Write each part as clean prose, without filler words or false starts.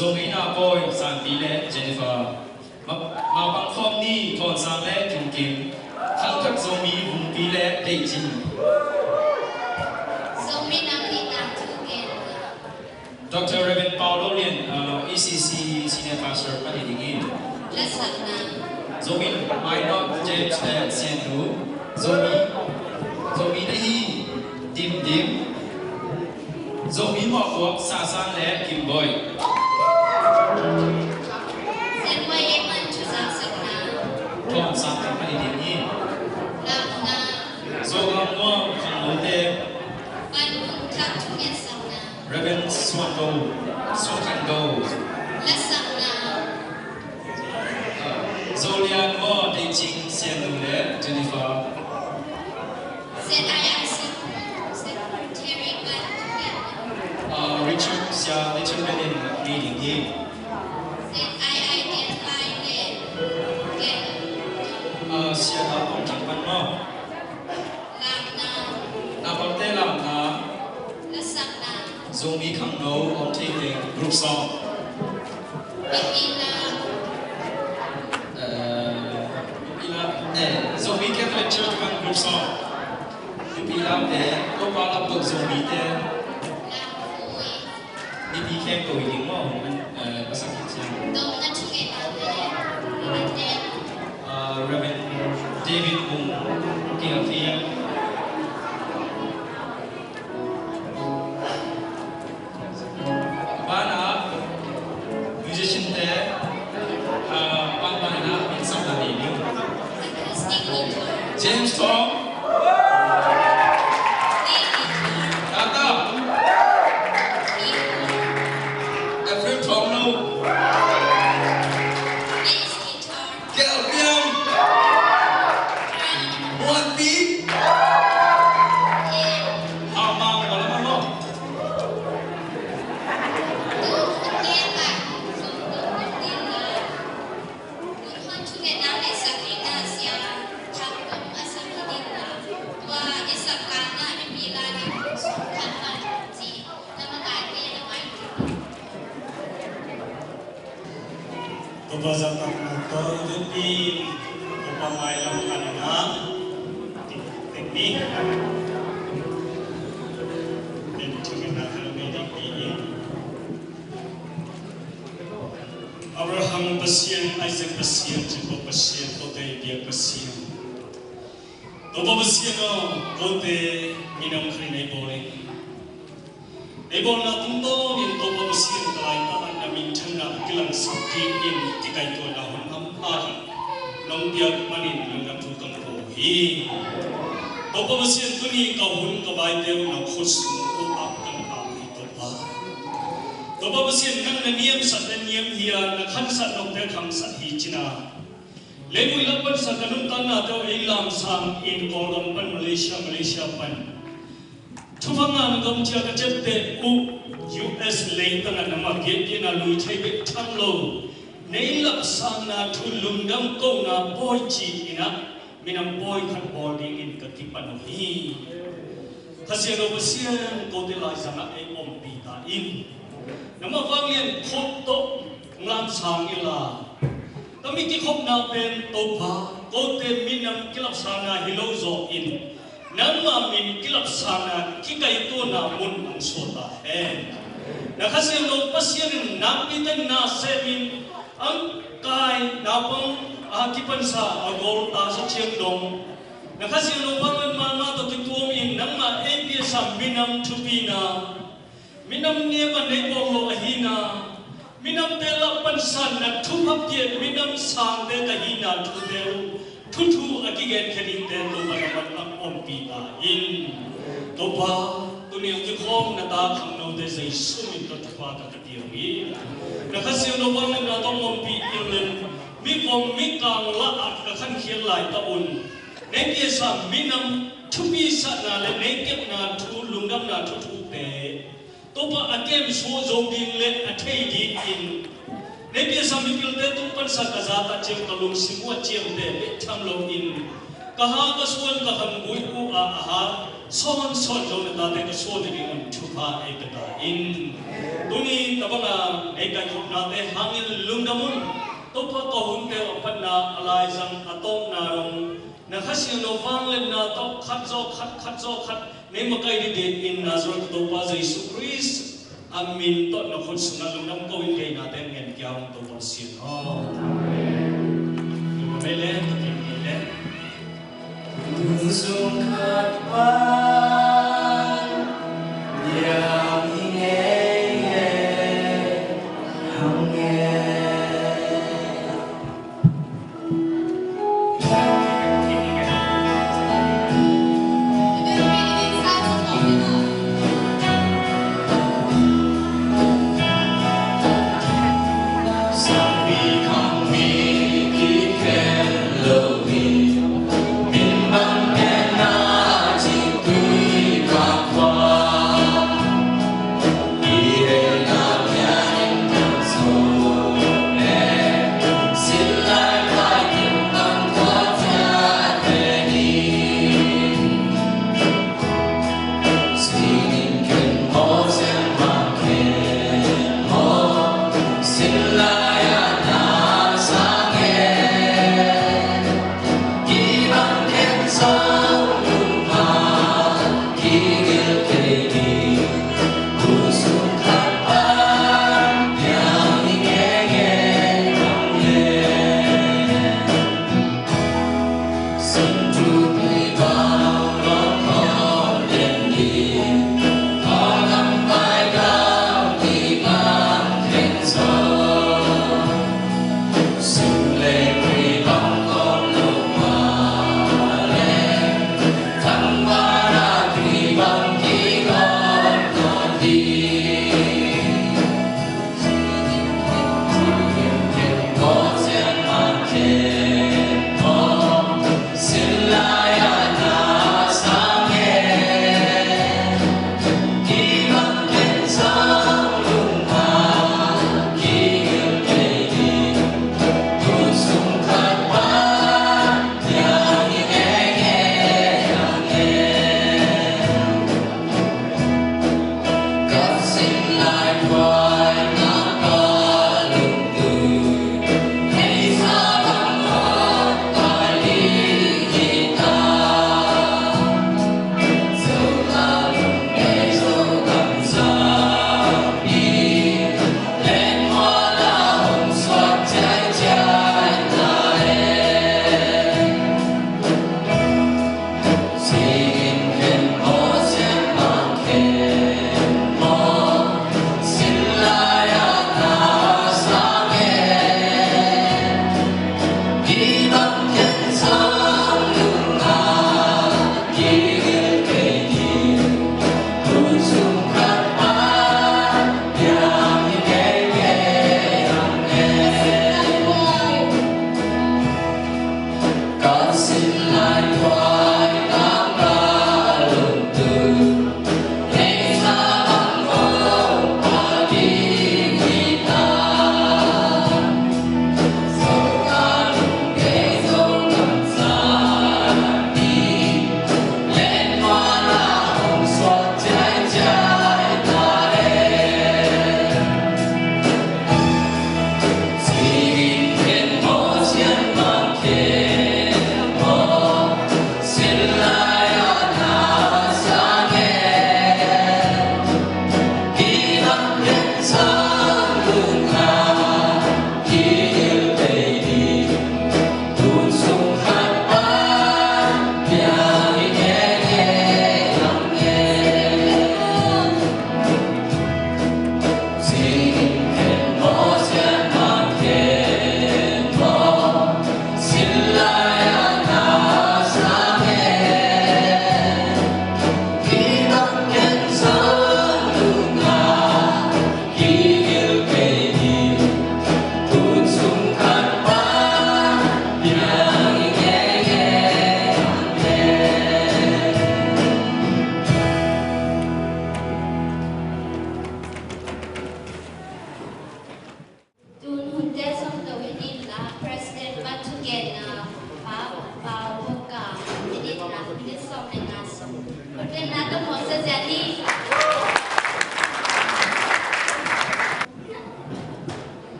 Zongina boy Santile Jennifer Mabang Khom Ni Thon Sang Le Kim Kim Khang Khak Zomi Vung Pi Le Dei Jin Dr. Reverend Paulo Lien, ECC Senior Pastor Panidingin. Zomi Minor James Siendu, Zomi Dahi Dim, Zomi Mok Sasan Le Kim Boy. Thon Sang Panidingin. Zogam Mo Kanglote. Reverend Swando, Zolian Mo, Ding Sian Le, Jennifer. Richard Sia, Richard Benin, leading him. Sia Lapong Jangpan Mo. Napolte Lam Na. Zomi Kang No on taking group song. Zomi Catholic Church one group song. Pipila there, go bala book Zomi there. Nipi came to him more and Pasakit Siang. Reverend David Mung Kilafia. Musician there, Pangana in somebody new. James Tom. Tata. Ephraim Tom no. Kelvin. One beat. Bazat motor itu pemain anak teknik dan juga medik ini Abraham pasien, Isaac pasien, Jacob pasien, kote dia pasien. Topo pasien kote minam kerinai boleh. Ebon na tundo min topo pasien kalai ta min thanga kilang sakti in tikai to na hon ham ari nong dia manin langam tu tang ko hi to pa sian tuni ka hun ka bai te na khos ko ap kan ka hi to pa sian nang na niam sa na niam hiya na khan sa nong te kham sa hi china le mui la pan sa kanun tan na to ei lam sam in ko lam pan Malaysia pan Tufanga ngam chia ka chette US later na nama gate na lui chai bit thamlo nei lap sang na thu lungdam ko na boy chi ina minam boy khat boarding in ka kipan hi khasiano basian ko de lai sang ai om pi ta in nama wanglian khop to ngam sang ila kami ki khop na pen to ba ko te minam kilap sang na hilo zo in nama min kilap sana kikai to na mun ang sota na kasi no pasien napitan na semin ang kai napang akipan sa agol ta sa chiengdong na kasi no pangan mama to kituom in nang ma ebia sa minam tupina minam niya nei bolo ahina minam tela pansan na thupap ye minam sang de kahina thudeu Tutu akigen kering ten to banaman ang ompita in to ba tunyang kikhom na ta khang no de say sumin to twa ka katiyogi na kasi no bang na to ompi ilen mi kom mi kang la at ka khan khiel lai ta un neki sa minam thupi sa na le neki na thu lungam na thu thu te to ba akem so zongin le athei di in Nebi sambil te tu pan sa kazata cem kalung semua cem te tham long in kaha ka suan ka han bui u a ha son jo na ta te ka so de ngun chupa e ta in tuni tabanga kan khop na te hangin lungdamun to pa to hun te apat na alai jang atom na rong na khasi no wang len na to khat zo khat ne makai di de in nazar to pa Jesu Christ amin to na khot sunga lungdam ko in kai na te ngen kyang to pa sin mele to mele sung khat wan yang nghe hằng nghe Oh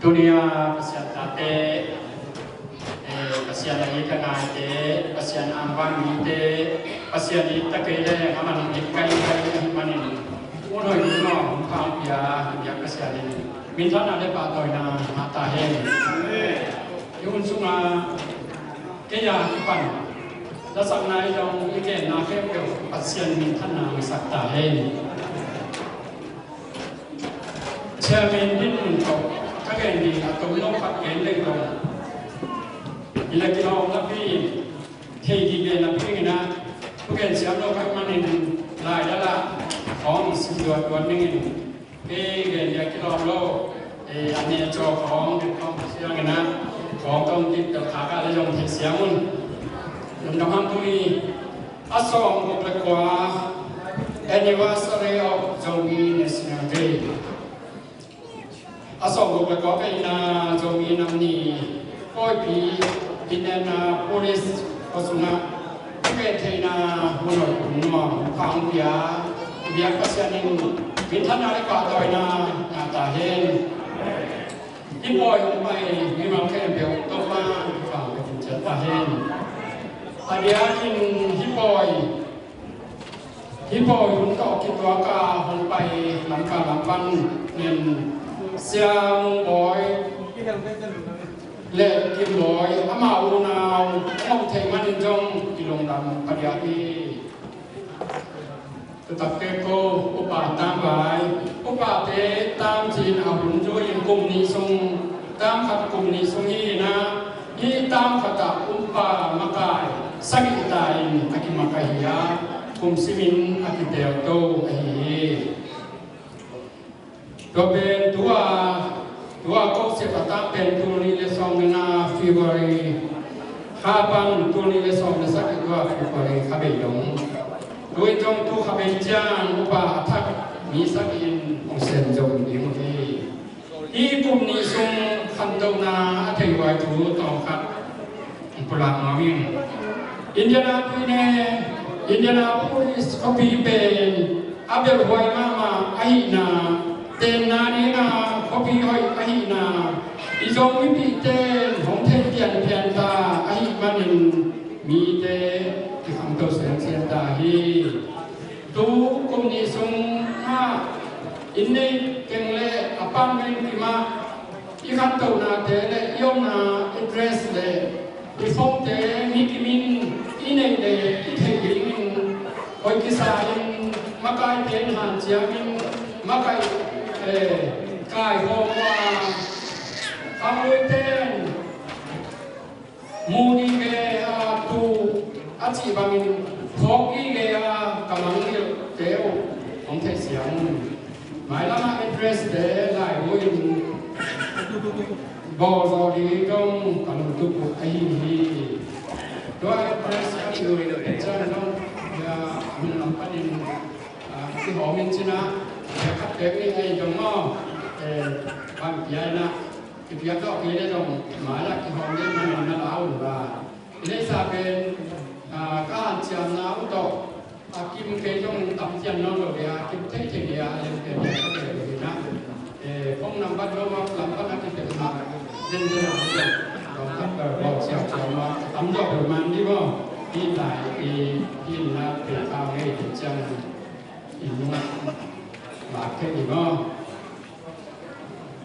dunia pasien tate pasien lagi tengah te pasien ambang te pasien itu kaya aman ikai manin uno uno pang ya pasien ini minta ada patoi na mata hen yun sunga kaya ipan dasar nai dong ikan nak pasien minta na sakta hen Chairman din ko kagaya ni atong no pag-ending ko ilagay na hindi na na kagaya siya no kagmanin laidalaของสิ่งตัวนึงkagaya kilo loอันนี้โจของเสียงนะของต้องติดต่อขาการและยงเสียงมันลำดับห้ามตุนีอาสองบุกกว่า anniversary of Zongi National Day asal bukan kau ina zomi namni kau pi ina polis kosuna bukan ina menolak menolak kang dia pasien ini minta narik kau ina ngata hen ibu yang mai memang kaya bel topa kang cerita hen ada yang ibu untuk kita kah sampai lampan nen siang boy le kim boy amau nau amau thei manin jong kilong dam padiati tetap keko upa tambai upa te tam jin ahun jo yin kum ni sung tam khat kum ni sung hi na hi tam khata upa makai sagi tain akimakai ya kum simin akiteo to aiก็เป็นตัวก็เสียบตั้งเป็นตัวนี้เลยส่งนะฟิวบรีข้าบังตัวนี้เลยส่งนะสักตัวฟิวบรีข้าเบยงโดยจงตัวข้าเบยจางอุปาทักมีสักอินของเซนจงยิ่งที่อีกลุ่มนี้ส่งขันตัวนาเทวายถูต่อครับปลามาวิ่งอินเดียนาพีเนอินเดียนาพูลิสเขาปีเป็นอาเบลไวมาไอนาเต็นนานี้นะเขาพี่หอยไอ้นาอีจงวิปิเต้นของเทพเทียนเพียนตาไอ้มันมีเต้ที่คำตัวเสียงเสียงตาฮีตูกุมนิสงมาอินเนเก่งเล่อปันเมนติมาอีคำตัวนาเต้เล่ยงนาเอเดรสเล่อีฟงเต้มีกิมินอินเนเล่อีเทยิงหอยกิสาอินมาไกเต้นหันเจียมินมาไกกายโฮว่าคำวิเตนมูนีเกอาตูอาชีบังพอกีเกอากำลังเดียวของเทเสียงหมายละมาเอเดรสเดไลวินบอสอดีกงกำลังตุกไอฮีด้วยเอเดรสก็คือเป็นเจ้าน้องยาหุ่นลำพันธ์ที่หอมินชินะครับเด็กนี่ไอ้จงม้อบางทีนะที่พี่ก็คิดได้จงหมายละที่ห้องนี้มันน่าเอาหรือว่าในสาเป็นการเชียร์น้ำตกกิมเกยจงตับเชียร์น้องเลยกิมเทเทียยังเป็นเลยนะพงนำบัตรมาหลังก็น่าจะเป็นมาเดินเดินเราทับบอกเชียร์เรามาทำยอดประมาณนี้ก็ที่หลายที่น่าเป็นข้าวให้ถึงจังอีกนะบาดแค่นี้ก็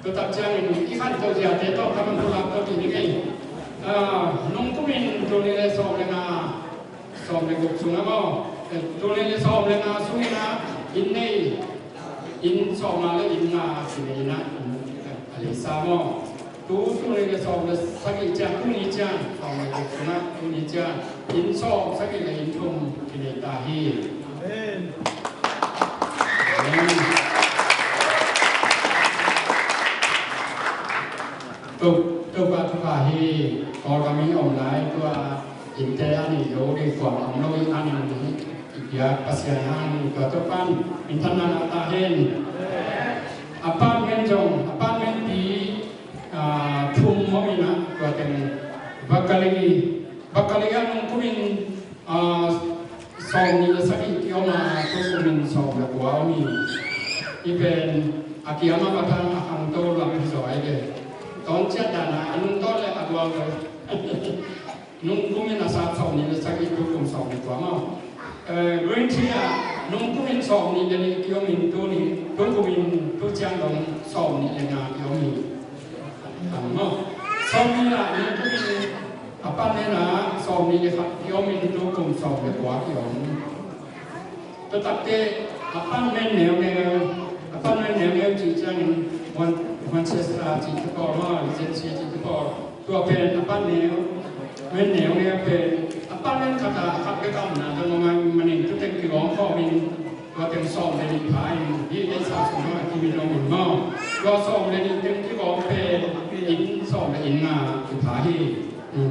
tetap jangan ikan tu dia tetap kamu pulang tu ini kan nungkuin tu ni le som le guk sungai mo tu ni le som le sungai na in som le in sini na alisa mo tu ni le som le sakit jang tu ni jang som le guk sungai tu ni jang in som sakit le in tum kini tahi amenตัวฮีพอเรามีออนไลน์ตัวอินเตอร์อันนี้โยดีกว่าอันนู้นอันนี้อีกอย่างภาษาอังกฤษตัวปันอินเทอร์เน็ตตาเห็นอพาร์ตเมนต์จงอพาร์ตเมนต์ที่ทุ่มไม่นะตัวเป็นบักกะลีอันนู้นคุยสองนี่สักที่เอามาตัวคุยสองแบบว่ามีอีเป็นอากิยามาบัตรอาคังโตลาเป็นสวยเลย sakit hukum song itu ama Ruintia nungkuin song ni jadi kiomin tu ni nungkuin tu jang dong song ni yang kiomin ama song ni lah nungkuin apa ni lah song ni kiomin tu hukum song itu kiom tetapi apa ni chỉ jang Manchester chỉ có mà Chelsea chỉ cóตัวเป็นapa neo men neoเนี่ยเป็นapaเล่นคาถาขับไปกำนะแต่มันเองทุกเทคนิคของพ่อมีตัวเต็มซองเลยพายยี่ได้สาวสวยที่มีน้องหนุ่มน้องตัวซองเลยเต็มที่ของเป็นอินซองเลยอินมาที่พาย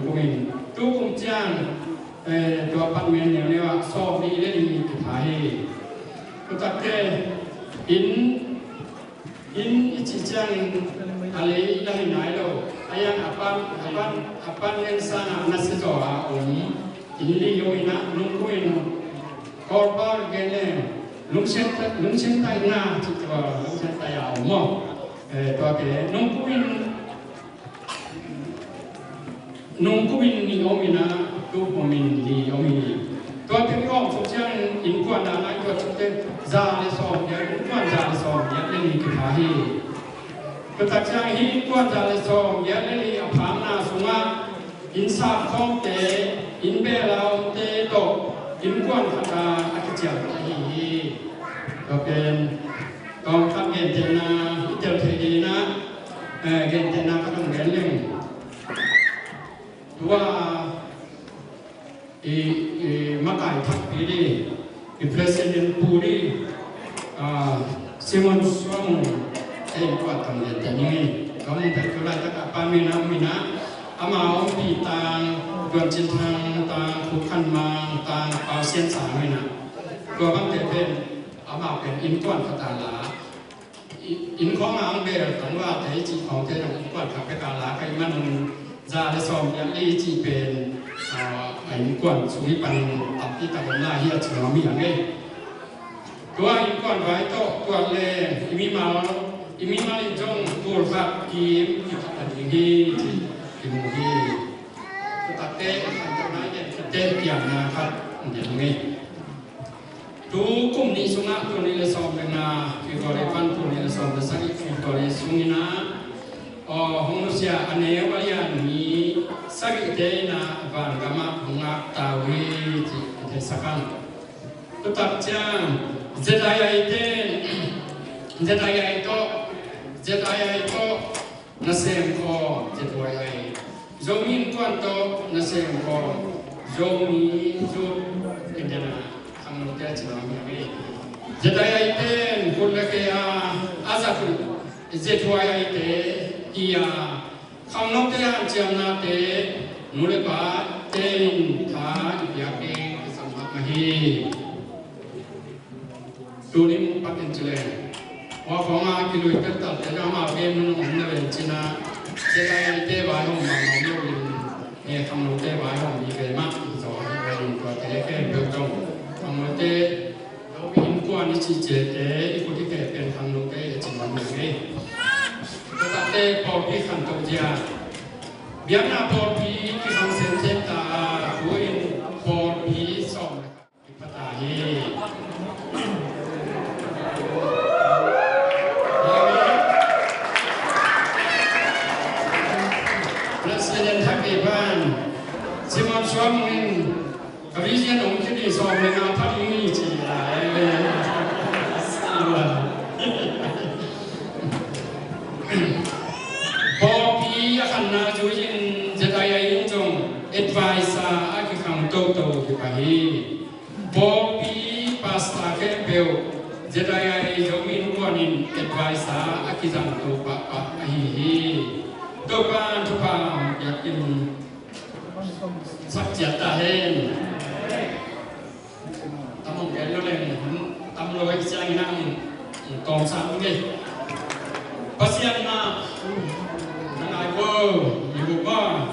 กูมีตู้กุ้งจ้างตัวปั้นเมนเนี่ยว่าซองนี้ได้ดีที่พายก็ตัดแก่อินicijan ali ilahi nailo ayang apan yang sana nasitora ini yoina nungkuin korban gene lungsen tai na citwa lungsen tai mo to ke nungkuin ni yomina tu pomin di yomini to ke ko sojan in kwa na na ko chute za le so ya kwa za le so ya le ni ki ha hi ko ta cha hi kwa za le so ya le ni a pham na sunga in sa khom te in be lao te to in kwa kha ta a ki cha hi to pen tong kham gen te na tel the di na gen te na ka tong gen leng wa makai thak pi di Presiden Puri Simon Suang kuat kami jadi kamu berkelah tak apa mina ama om pitang dua cintang tang bukan mang tang pasien sama mina dua bang tepen ama pen inkuan kata lah inkong ang ber tangwa teh ciของเธอต้องinkuan kata kata lah kai man za le som yang li ci pen inkuan suri pan tapi tak pernah hiat semua mi yangตัวอินก่อนไว้โตตัวเล่อิมีมาลิจงตัวฟักกีมอยู่ขัดที่ที่มุฮีตัดเตะขันตะไนเนี่ยเตะเกี่ยงนะครับอย่างนี้ทุกกลุ่มนี้สุนัขตัวนี้เลยสอบเลยนะฟิวกอร์ฟันตัวนี้เลยสอบเลยสักฟิวกอร์สุนินะฮงนุเซียอันนี้ว่าอย่างนี้สักเดนะบางกามาหงอักตาวีที่สักกันตัดจ้างZedaya itu nasem ko Zedaya zomin kuanto nasem ko zomi zo indana kamu dia cina ini Zedaya itu kulake azaful Zedaya itu ia kamu dia cina te nulepa ten ta ibyake sama mahi Tunim pakai celeng, wah kongah kilo ikat tak, jadi ama ben menung nebe Cina, jadi te bayong mamang yulin, ni kamu te bayong di kemak, so bayong tua te ke berjong, kamu te in kuan isi te ikuti ke pen kamu te Cina ni, tetapi popi kantor dia, biarlah popi kisah senteta, kuin popi som, dipatahi. Presiden Taliban Simon Suamin Kebijakan mungkin di soal apa ini cila Popi akan najuin jadaya injong advisor agi kang toto dipahi Popi pasta kepel jadaya jomin kuanin advisor agi kang toto pak ahihi Tuhan yakin sakit tahen tamu gelo leng tamu lagi siang nang tong sang ni pasien na nang aku ibu ba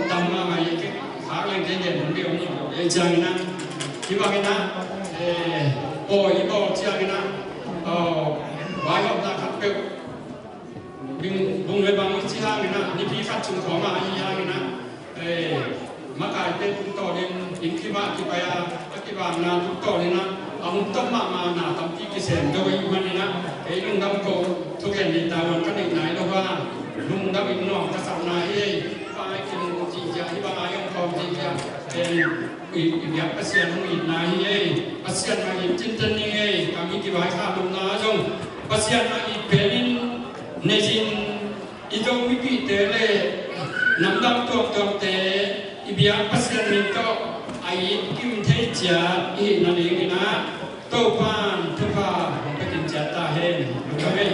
tamu nama ini hal yang dia dia ni siang nang ibu kita ibu siang nang bayar tak kapel bung le bang chi hang ni na ni pi khat chung ko ma i hang ni na maka itu torin ikiba kibaya akiba na torina ang tamma na tampi kisen do imanina e lungdam ko tugen ni tawan kan nai lo ba lungdam inno kasana e pa kin ji ja hi ba ayong ko ji ja ya pasien ni na hi pasien ma hi chintan ni e kami kibai kha lum na jong pasien ma hi pelin nejin idong wipi tele namdam tok te ibiang pasien minto ai kim thei chia i na ni na to pan to pa pekin cha ta hen kame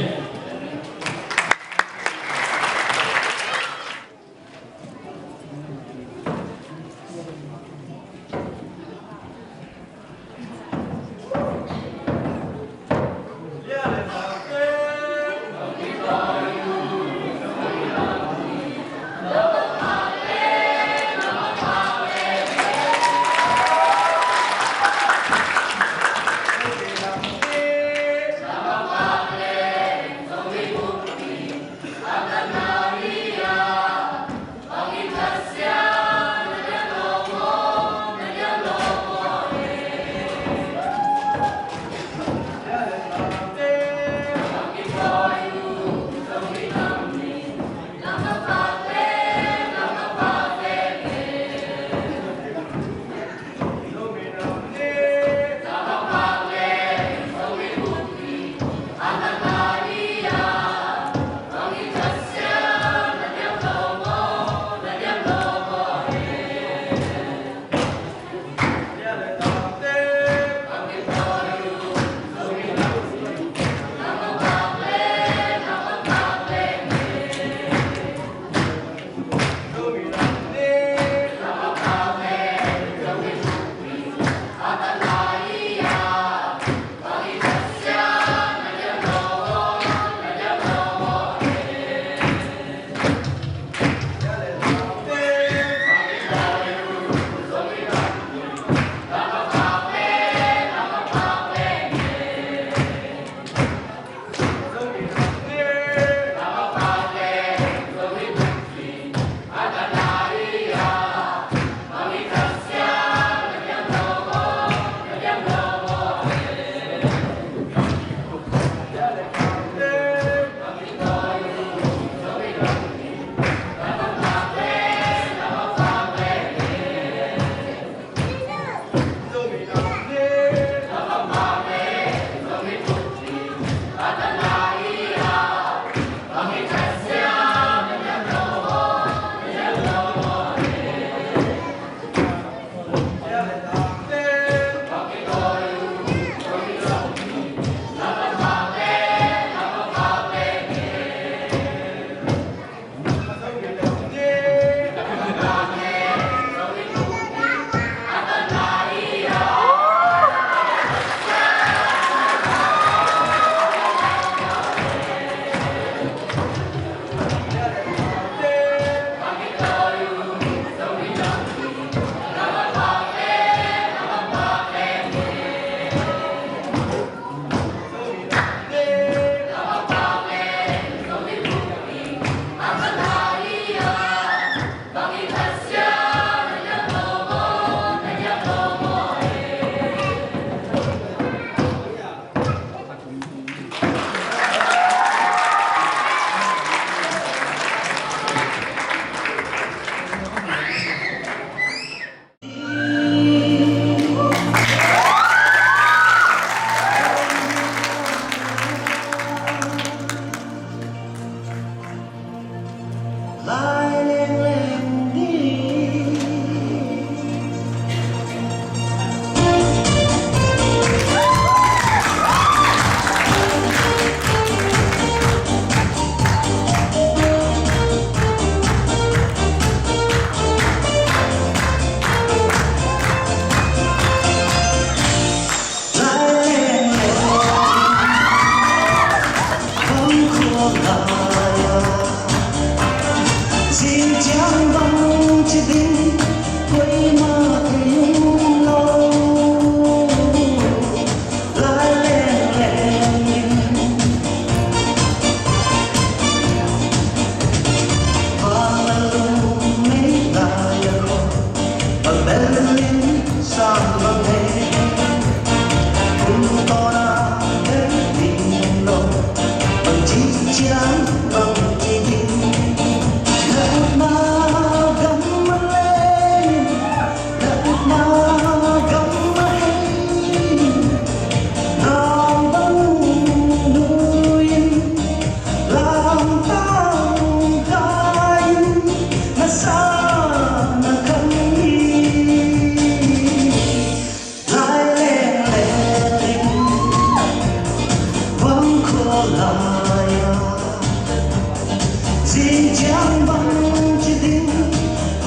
xin chẳng bằng chỉ tiếng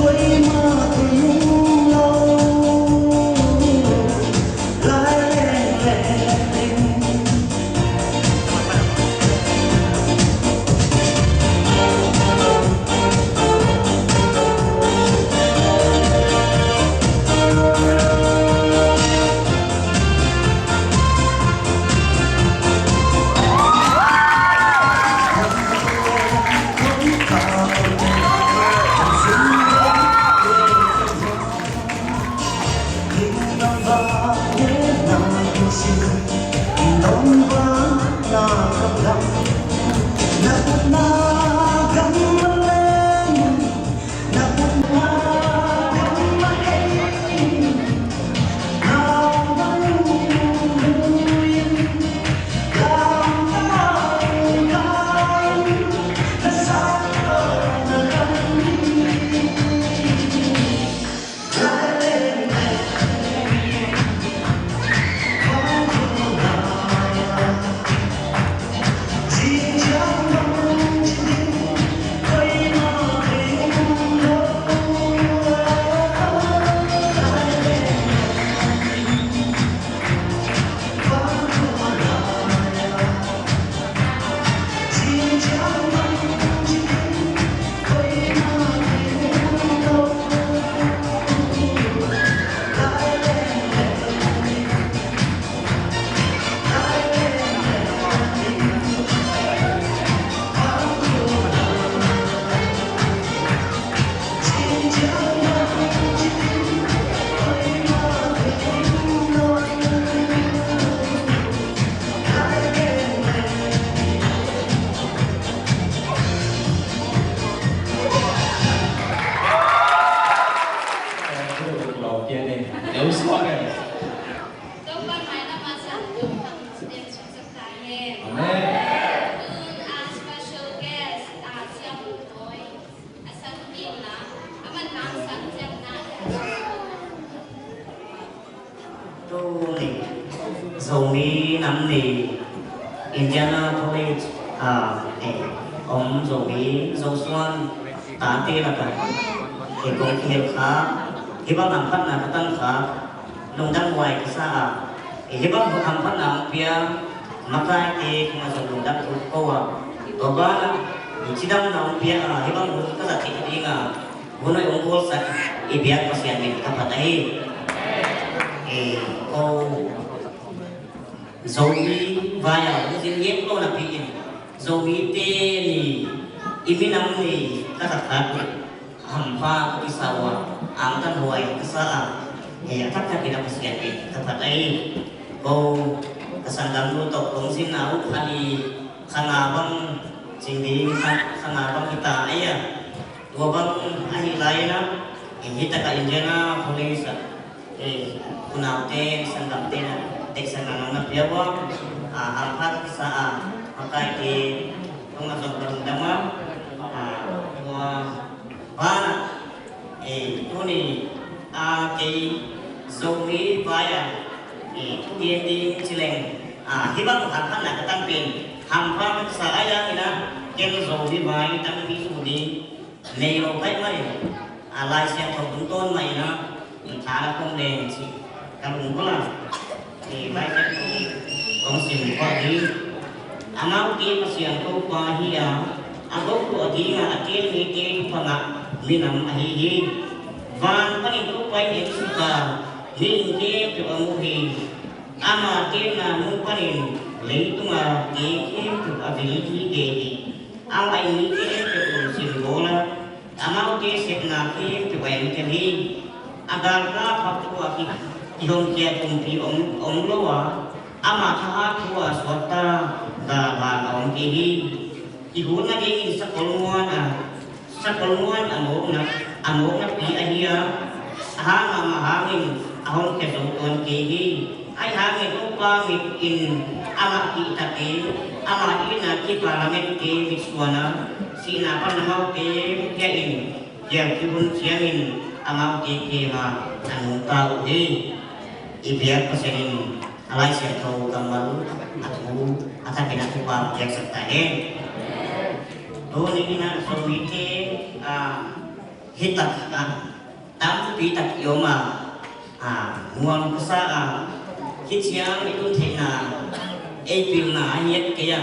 quay mà thương lâu lại lên Zoe năm này Indianapolis ông Zoe Joshua tán tê là cái thì cũng hiểu khá khi bác làm phát là cái tăng khá nông đăng ngoài cái xa khi bác làm phát là phía mặc cái thì mà dùng nông đăng thuộc câu tổ ba chỉ đăng là phía khi bác muốn cái giá trị đi là muốn nói ông vô sạch thì biết có sẽ mình các bạn ấy cô Zoe vai ở cái diễn viên cô là bị Zoe tê ni ibi nam ni các thật khác hampa cái sao ang tan hoài cái sao các cái nào sẽ cái thật thật ấy cô kesandang lu tok kong sin au khani khana bang sini khana bang kita aya gua bang ahi lain na kita ka Indiana police kunate sandang tena tek sanang na piawa ampat sa makai di mga sobrang dama gua bana tuni kay Zoe vaya tiên đi chileng hi bang hampan na katampin hampan sa aya ina ken Zoe vai tam bi sudi neyo kai mai lai sia thong ton mai na thả không đèn chỉ cầm có là thì bài chất con xin qua đi máu kia mà xiang câu qua hi gốc của tí là tiên đi tiên phần ạ mi nằm hi van cái này câu quay đến suka min kia cho ông hi ama tiên là muốn cái này lấy tung mà kia cho ở vị trí gì ai mi kia cho ông xin bố là máu kia sẽ là kia cho em cho hi agar ra faktua ihong kia kumpi om loa ama tha thua swata da ba om ki ihuna ge sakolmuan amok na pi ahia ha ma hangin ahong ke ton ki ai hangin ko pa mit in ama ki taki ama ina ki parliament ki viswana sina pa namau ke ya in yang ki bun siangin amau ki ma ang tao di ibiak pasenin alai sia thau kamalu athu atha pinatupa jak saktahen Doni ina somite hitak tam pitak yoma nguam kusa hitsiang itu thena epil na ayat kaya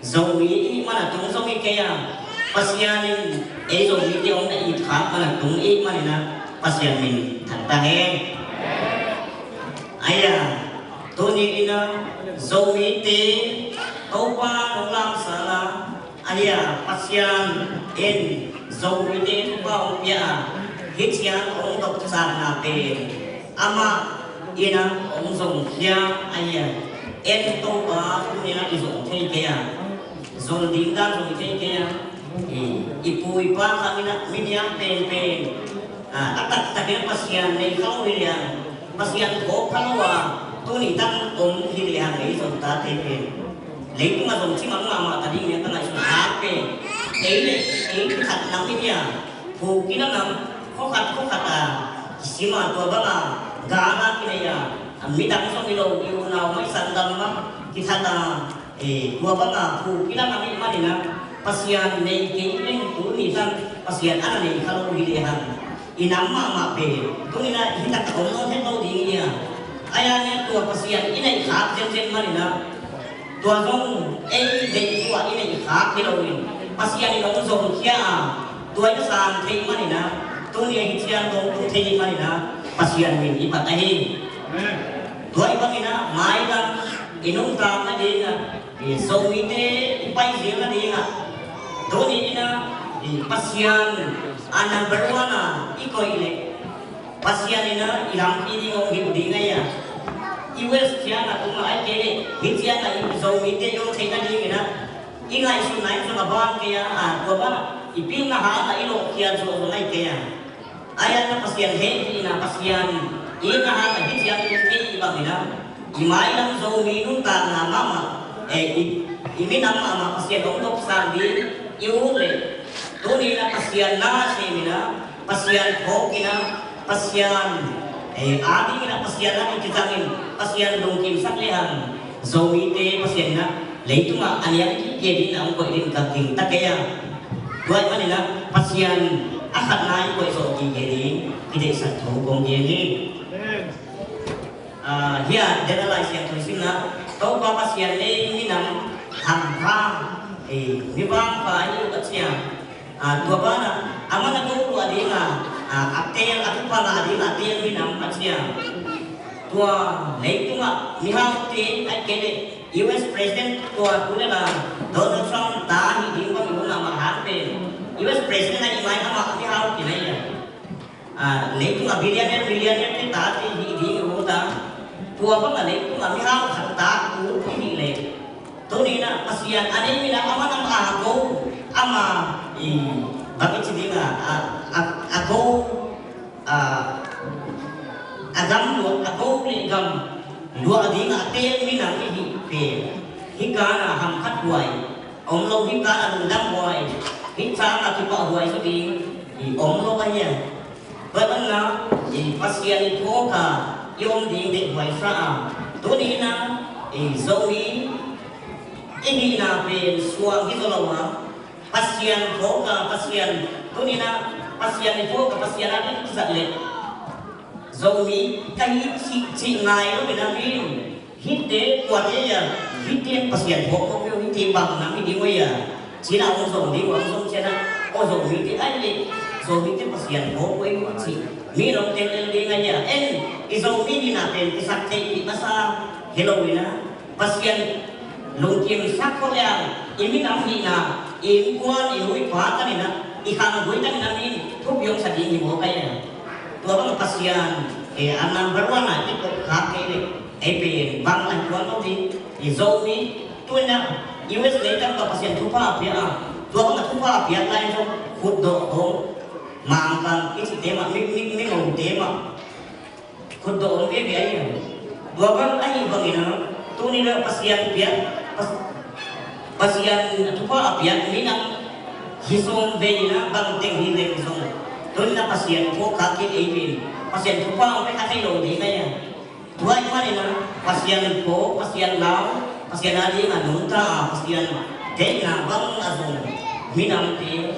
zomi mana tung zomi kaya pasianin zomi ti ong na ikhap mana tung mana na pasian min thanta he aya Doni ina zomi te topa nonglam sana aya pasian en zomi te topa opya hitsiang ong tok sana pe ama ina ong zong kya aya en topa ina izong te kaya zon dinda zong te kaya ipu ipa kamina minya pen atak takina pasian nei kau hilian pasian ko palawa tuni tan om hilian nei zong ta te pen lấy cũng mà dùng chi mà ta đi nghe ta lại dùng hát về ấy cái thật lắm cái gì phù kỹ nó nằm khó khăn xí mà tôi bảo là gà na cái này mi đắng xong đi đâu yêu nào mấy sản phẩm mà cái thật tôi bảo là phù kỹ nó nằm cái mà pasian này cái của ni san pasian anh này kalau đi hàng inama mà về tôi nghĩ là hiện tại ông nó thế đâu đi nghe ayahnya tôi pasian ini này khác trên mà này tua zong dei tua ini khak ki lo ni pasian ni long zong kia tua itu san thei mani na tu ni hitsian dong tu thei mani na pasian min ipatahi tua ibang ina mai kan inung ta na di na so mi te ipai zi na di na tu ni ina pasian ana berwana ikoi le pasian ina ilang ini ngong hi ngai ya US kia là cũng là ai kia hiện kia là dầu mỹ kia yo thấy ta đi vậy đó, in lại xuống này cho bà kia của bà, ipin là hả là ilo kia rồi này kia, ai là pasien hết thì là pasien, in là hả là hiện kia cái bằng gì đó, imai là dầu mỹ nung tàn là mama, imi nama mà pasien ông đốc san đi yêu lệ, tôi đi là pasien na xem gì đó, pasien khó kia, pasien adi kita pasian na kitangin pasian dongkim saklehan zomi te pasian na leitu ma anian ki na ko idin kaking takaya duai mani na pasian akhat nai ko so ki geri ide sa tho gong geri hia dela lai siang tulisin na to pa pasian le ni nam ham ha ni bang pa ni ka sia dua bana amana ko adi na atel aku pala adi atel ni nam asia tua leitu ma mihau te ai kele US president tua kule la Donald Trump ta hi ding ba mi nama han pe US president ai mai nama mihau ki nai ya leitu ma billionaire te ta te hi ding ro ta tua ba la leitu ma mihau khan ta ku ni le to ni na asian ade mi na amana ma ko ama bagi cedera aku agam dua aku legam dua adinga tem minang ini pe hikana ham khat huai ông lâu hikana dam huai hikana kipa huai sudi ông lâu anya badana pasien ko ka yom ding de huai fra to ni na zomi ini na pe suang gitu lawa pasien ko ka pasien to ni na pasien ko ka pasien ada kisah le zomi kai chi ngai lo be na rin hitte kwa de ya hitte pasien ko ko yo hitte bang na mi di mo ya chỉ là ông dùng đi ông dùng trên đó ông dùng mi thì ai đi dùng mi thì pasien ko ko yo chi mi long ten đi ngay ya en izo mi ni na ten ki sak te ki basa hello ina pasien long kim sak ko ya imi nam ni na im quan ui quá cái này nè ikan gue kan nani thuốc yung sa di ni mo kaya tua bang pasien anam berwarna itu kaki ni epin bang an kuan to di izomi tuina US later ka pasien thupa pia tua bang thupa pia lain so khut do hong mang bang isi tema mi ngong tema khut do hong be ai tua bang ai bang ina tu ni la pasien pia pasien thupa pia ni nang hisong be na bang teng hi le hisong tu na pasien ko kaki epin pasien thupa ang pe katay lo di kaya tuai mani na pasien ko pasien lao pasien adi na nunta pasien de na bang azong minam ti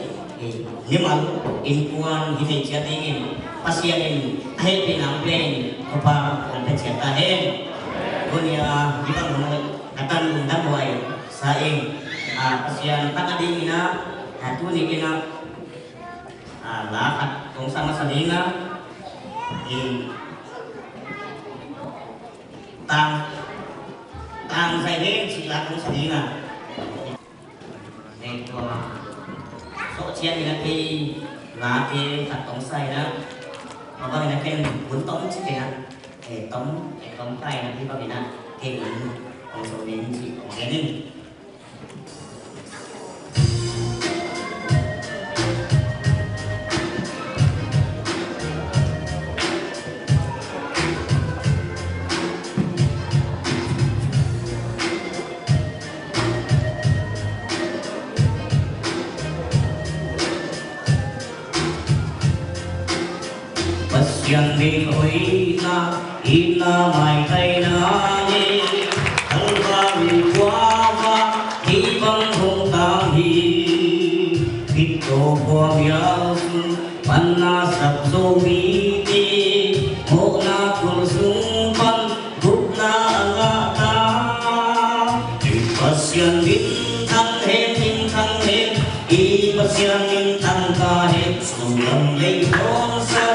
nimal inkuan hiti chatingin pasyanin ahe pinam plain kopa ante chata hen dunia kita katan undang boy saing pasyan takading ina tu ni kina lahat kung sama salinga tang sai hen sila kung salinga ito so chiang ina ki lá cái thật tống xay đó mà bao nhiêu cái muốn tống chứ kìa tống tay là đi bao nhiêu cái muốn còn số đến chỉ có cái nên yang đi oi na ina mai kai na ni thăng hoa vì qua va đi băng hồng tam hi kít tô qua biao pan na sap so mi ti mo na kul sung pan guk na nga ta pasyan bin thăng he i pasyan bin thăng ka he sulam lei thon sa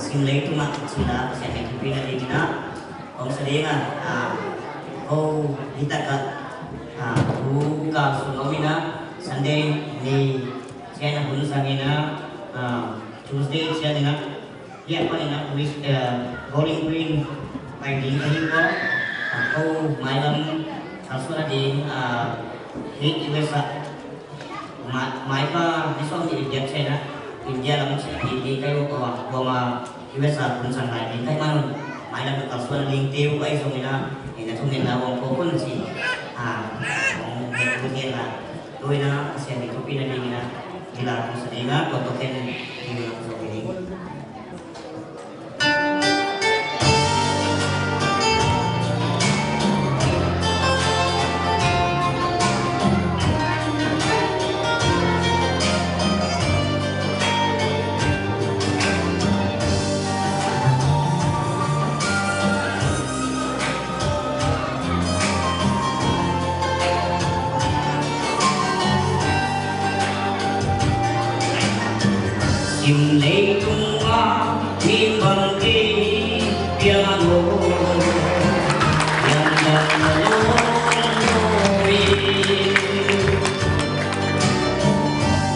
xin lấy tu mặt xin đã sẽ thành pin là đi nữa ông sẽ đi cô đi tất cả bu cả số nó mina Sunday ni saya nak bunuh sana Tuesday saya nak dia apa nak with Bowling Green bài đi cái có câu malam asal di hit USA mai pa besok di India saya India langsung di kayu bawa USA pun sangat di kayu mana malam asal link tiu ay sumina ini sumina wong pun si wong kemudian lah tôi na xem thì copy này đi na đi làm cũng sẽ đi na còn tôi thêm đi làm rồi đi Im lấy tung hoa im bằng cái piano yang dan lori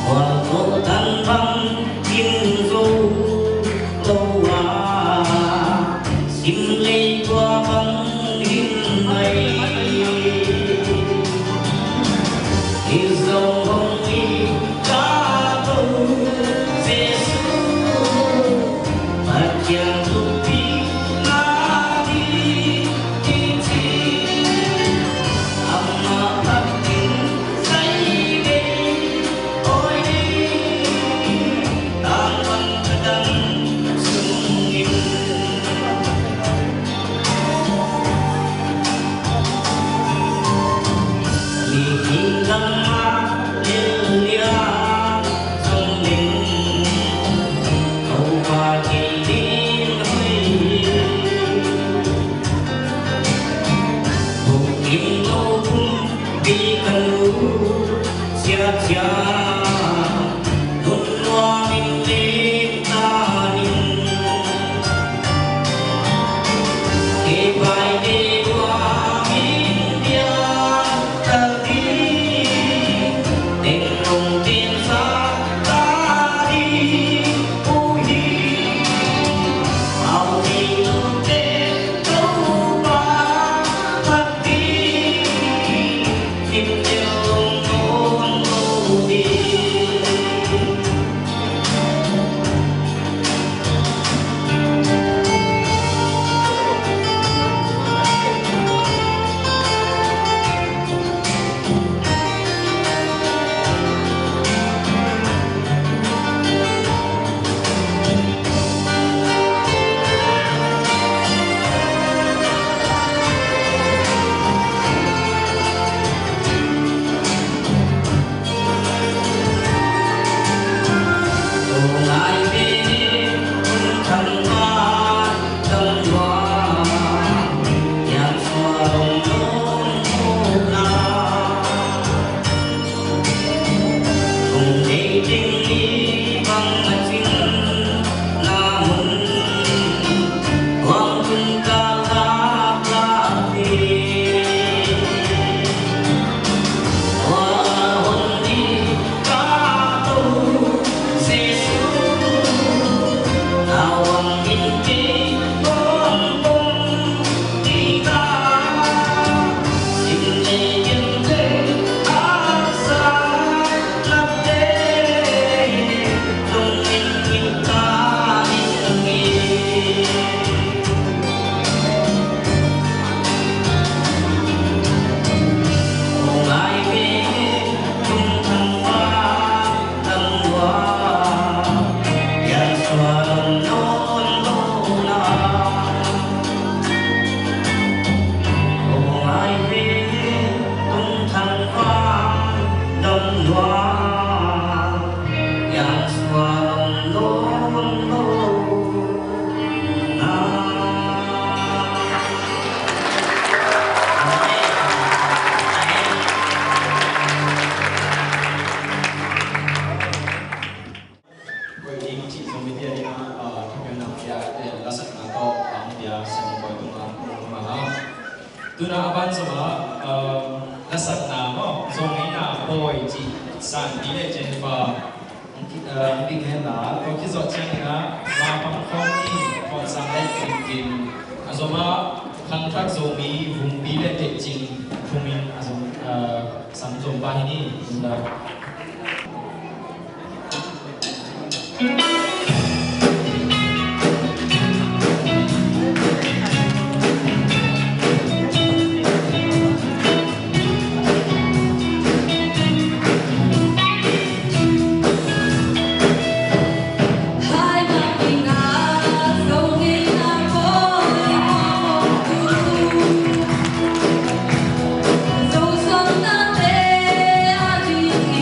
walau tanbang im du toa im lấy qua bằng im này yêu hồng y ca tô yang lupi nadi titi amma pakin saibe oi tangan kedang sungin lihingang lilia sungin kau pakai đi tu na aban zoma lasat na mo zongi na boy ji san di le Jennifer big hen la ko ki zo chen na ma pang khom ni kon sang le kim azoma khang thak zomi vung bi le te jing thumin azom sam zom ba ni na Hãy subscribe cho kênh Ghiền Mì Gõ để không bỏ lỡ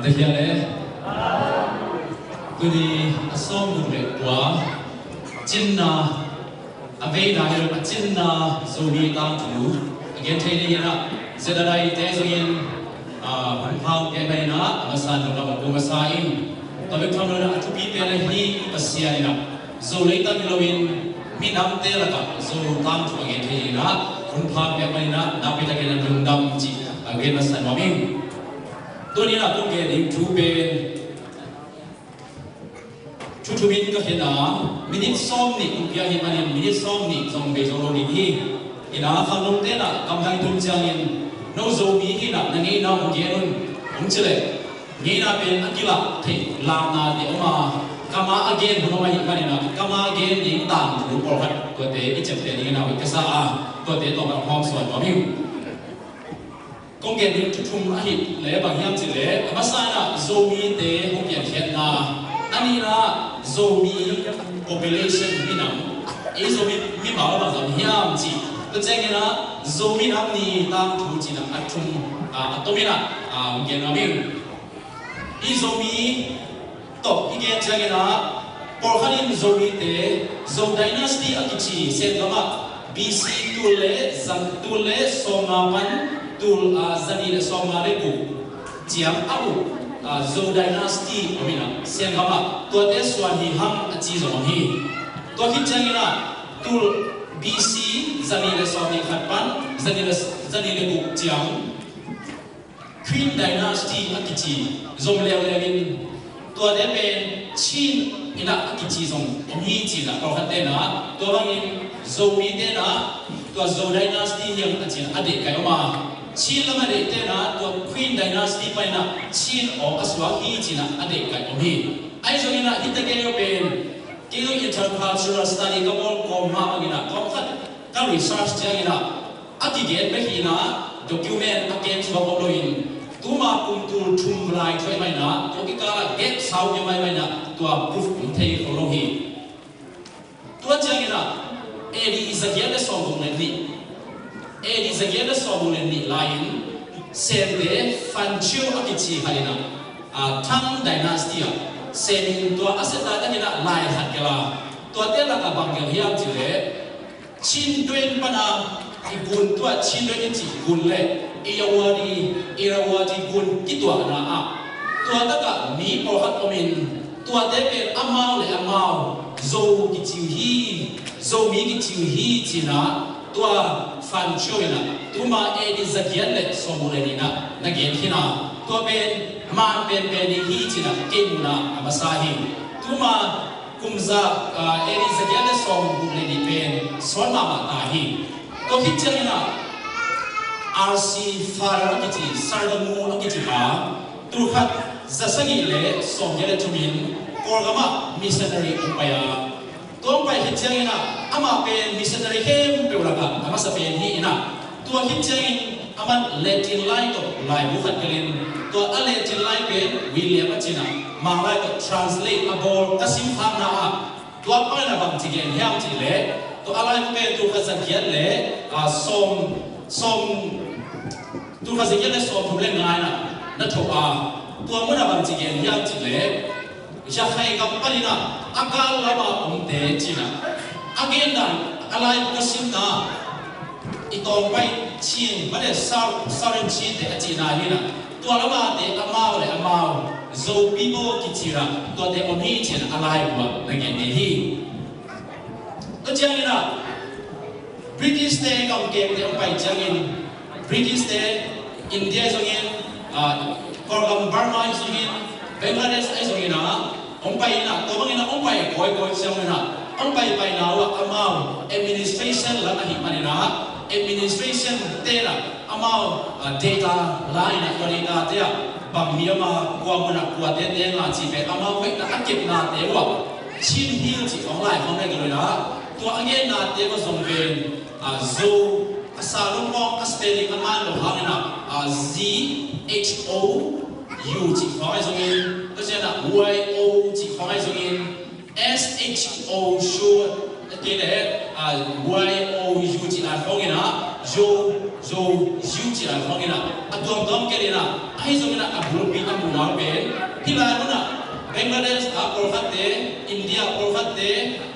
đây là tôi đi xong một lễ quá chín về là hiểu là chín rồi đi tăng thủ again thấy đi na sẽ là đây thế rồi in phong cái này nó mà san nó là một sai tôi biết thằng nó chụp đi cái này đi pasia đi na rồi lấy tăng lâu in mi nắm thế là cả rồi tăng thủ again thấy na phong cái này nó đã bị cái này rung đam chỉ again mà san mà mình tôi đi là tôi cái đi chụp bên chú biết cái hiện đó minute song này cũng kia hiện nay minute song này trong bây giờ rồi đi thì đó không nông thế là cầm tay tung trang in nấu dầu mì thì là nghe nó cũng kia luôn cũng chỉ là nghe là bên anh kia là thì làm là để mà kama again nó mà hiện nay là kama again những tàng cũng bỏ hết có thể ít chậm để như nào cái sao có thể tổng hợp hòm soạn của mình công việc những chung hít lẽ bằng nhau chỉ lẽ mà sai là dầu mì để không hiện hiện là anh là zombie population mi nam, ấy zombie mi bảo là zombie hiam chỉ, tôi thấy cái là zombie nam ni tam thu chỉ là ăn chung tôi biết là cái nào biết, ấy zombie to, cái cái là por khanin zombie te zom dynasty akichi sen kama BC tule somapan tul zani somare ku jiam abu Zhou dynasty amina sen kama to te swan hi ham achi zo hi to hi changina tul BC zani le so ni khatpan zani le bu chiam Qin dynasty akichi zom le lewin to te ben Qin ina akichi zom hi chi na ko khat te na to bangin Zhou mi te na to Zhou dynasty yang achi ade kai ma Qin lama de te na to Qin dynasty pa na Qin o aswa hi chi na ade kai o hi ai zo ina hita ke yo pen ke yo intercultural study ka bol ko ma agina ko khat ka research ja ina ati gen be hi na document again so ko lo in tuma kum tu thum lai thoi mai na ko ki ka get sau ke mai na to proof kum thei ko lo hi to ja ina edi is a gen so ko ni Edi zagian sobulen ni lain sende fanchu akichi halina Tang dynasty sen tua aseta takina lai hatkela tua tela ka bangel hiam chile Qin duen pana igun tua Qin duen chi gun le irawadi gun kitwa na tua taka ni por hat omin tua tepe amau le amau zo kichiu hi zo mi kichiu hi china tua fan choina tuma edi zagian le somurena nagen hina to ben man ben ni hi china kenuna amasahi tuma kumza edi zagian le somureni ben sona mata hi to hichana RC Farah kiti sardamu kiti ha turhat zasagi le somgele tumin korgama missionary upaya Tuang pai hitchangin ama pen missionary hem peulaga ama sa pen hi ina tua hitchangin aman Latin line to lai bu khat kelin to a Latin line pen William achina manglai to translate abor kasim phang na tua pa na bang chigen hiam chi le to alai pen tu khazakian le som tu khazakian le som thum le ngai na tho tua mo na bang chigen hiam chi le ja khai kam palina akal lama umte china agenda alai kasimna itong pai chin bade sarin chin de achina hina to lama de amao zo pibo kichira to de oni chin alai ba nge ne hi to changina British de kam kem de pai changin British de India zongin korgam Burma zongin Bangladesh ai zongin ông bay na tôi bằng ông bay coi xem na ông bay nào là amao administration là anh mà na administration te là amao data line là data te bằng miếng mà qua qua te là chỉ về amao vậy là áp na te wa chín hill chỉ online không này cái đó tôi anh em na te có dùng về zo asalong mo spelling aman lo hang na ZHO U chỉ phải dùng in, tôi sẽ là YO chỉ phải dùng in, SHO sure cái này YO U chỉ là không in à, Jo U chỉ là không in à, tuồng cái này là ให้ส่งนะอับดุลบินอับดุลลาเป็นที่ลายมันนะบังกลาเทศโปรฟัตเตอินเดียโปรฟัตเต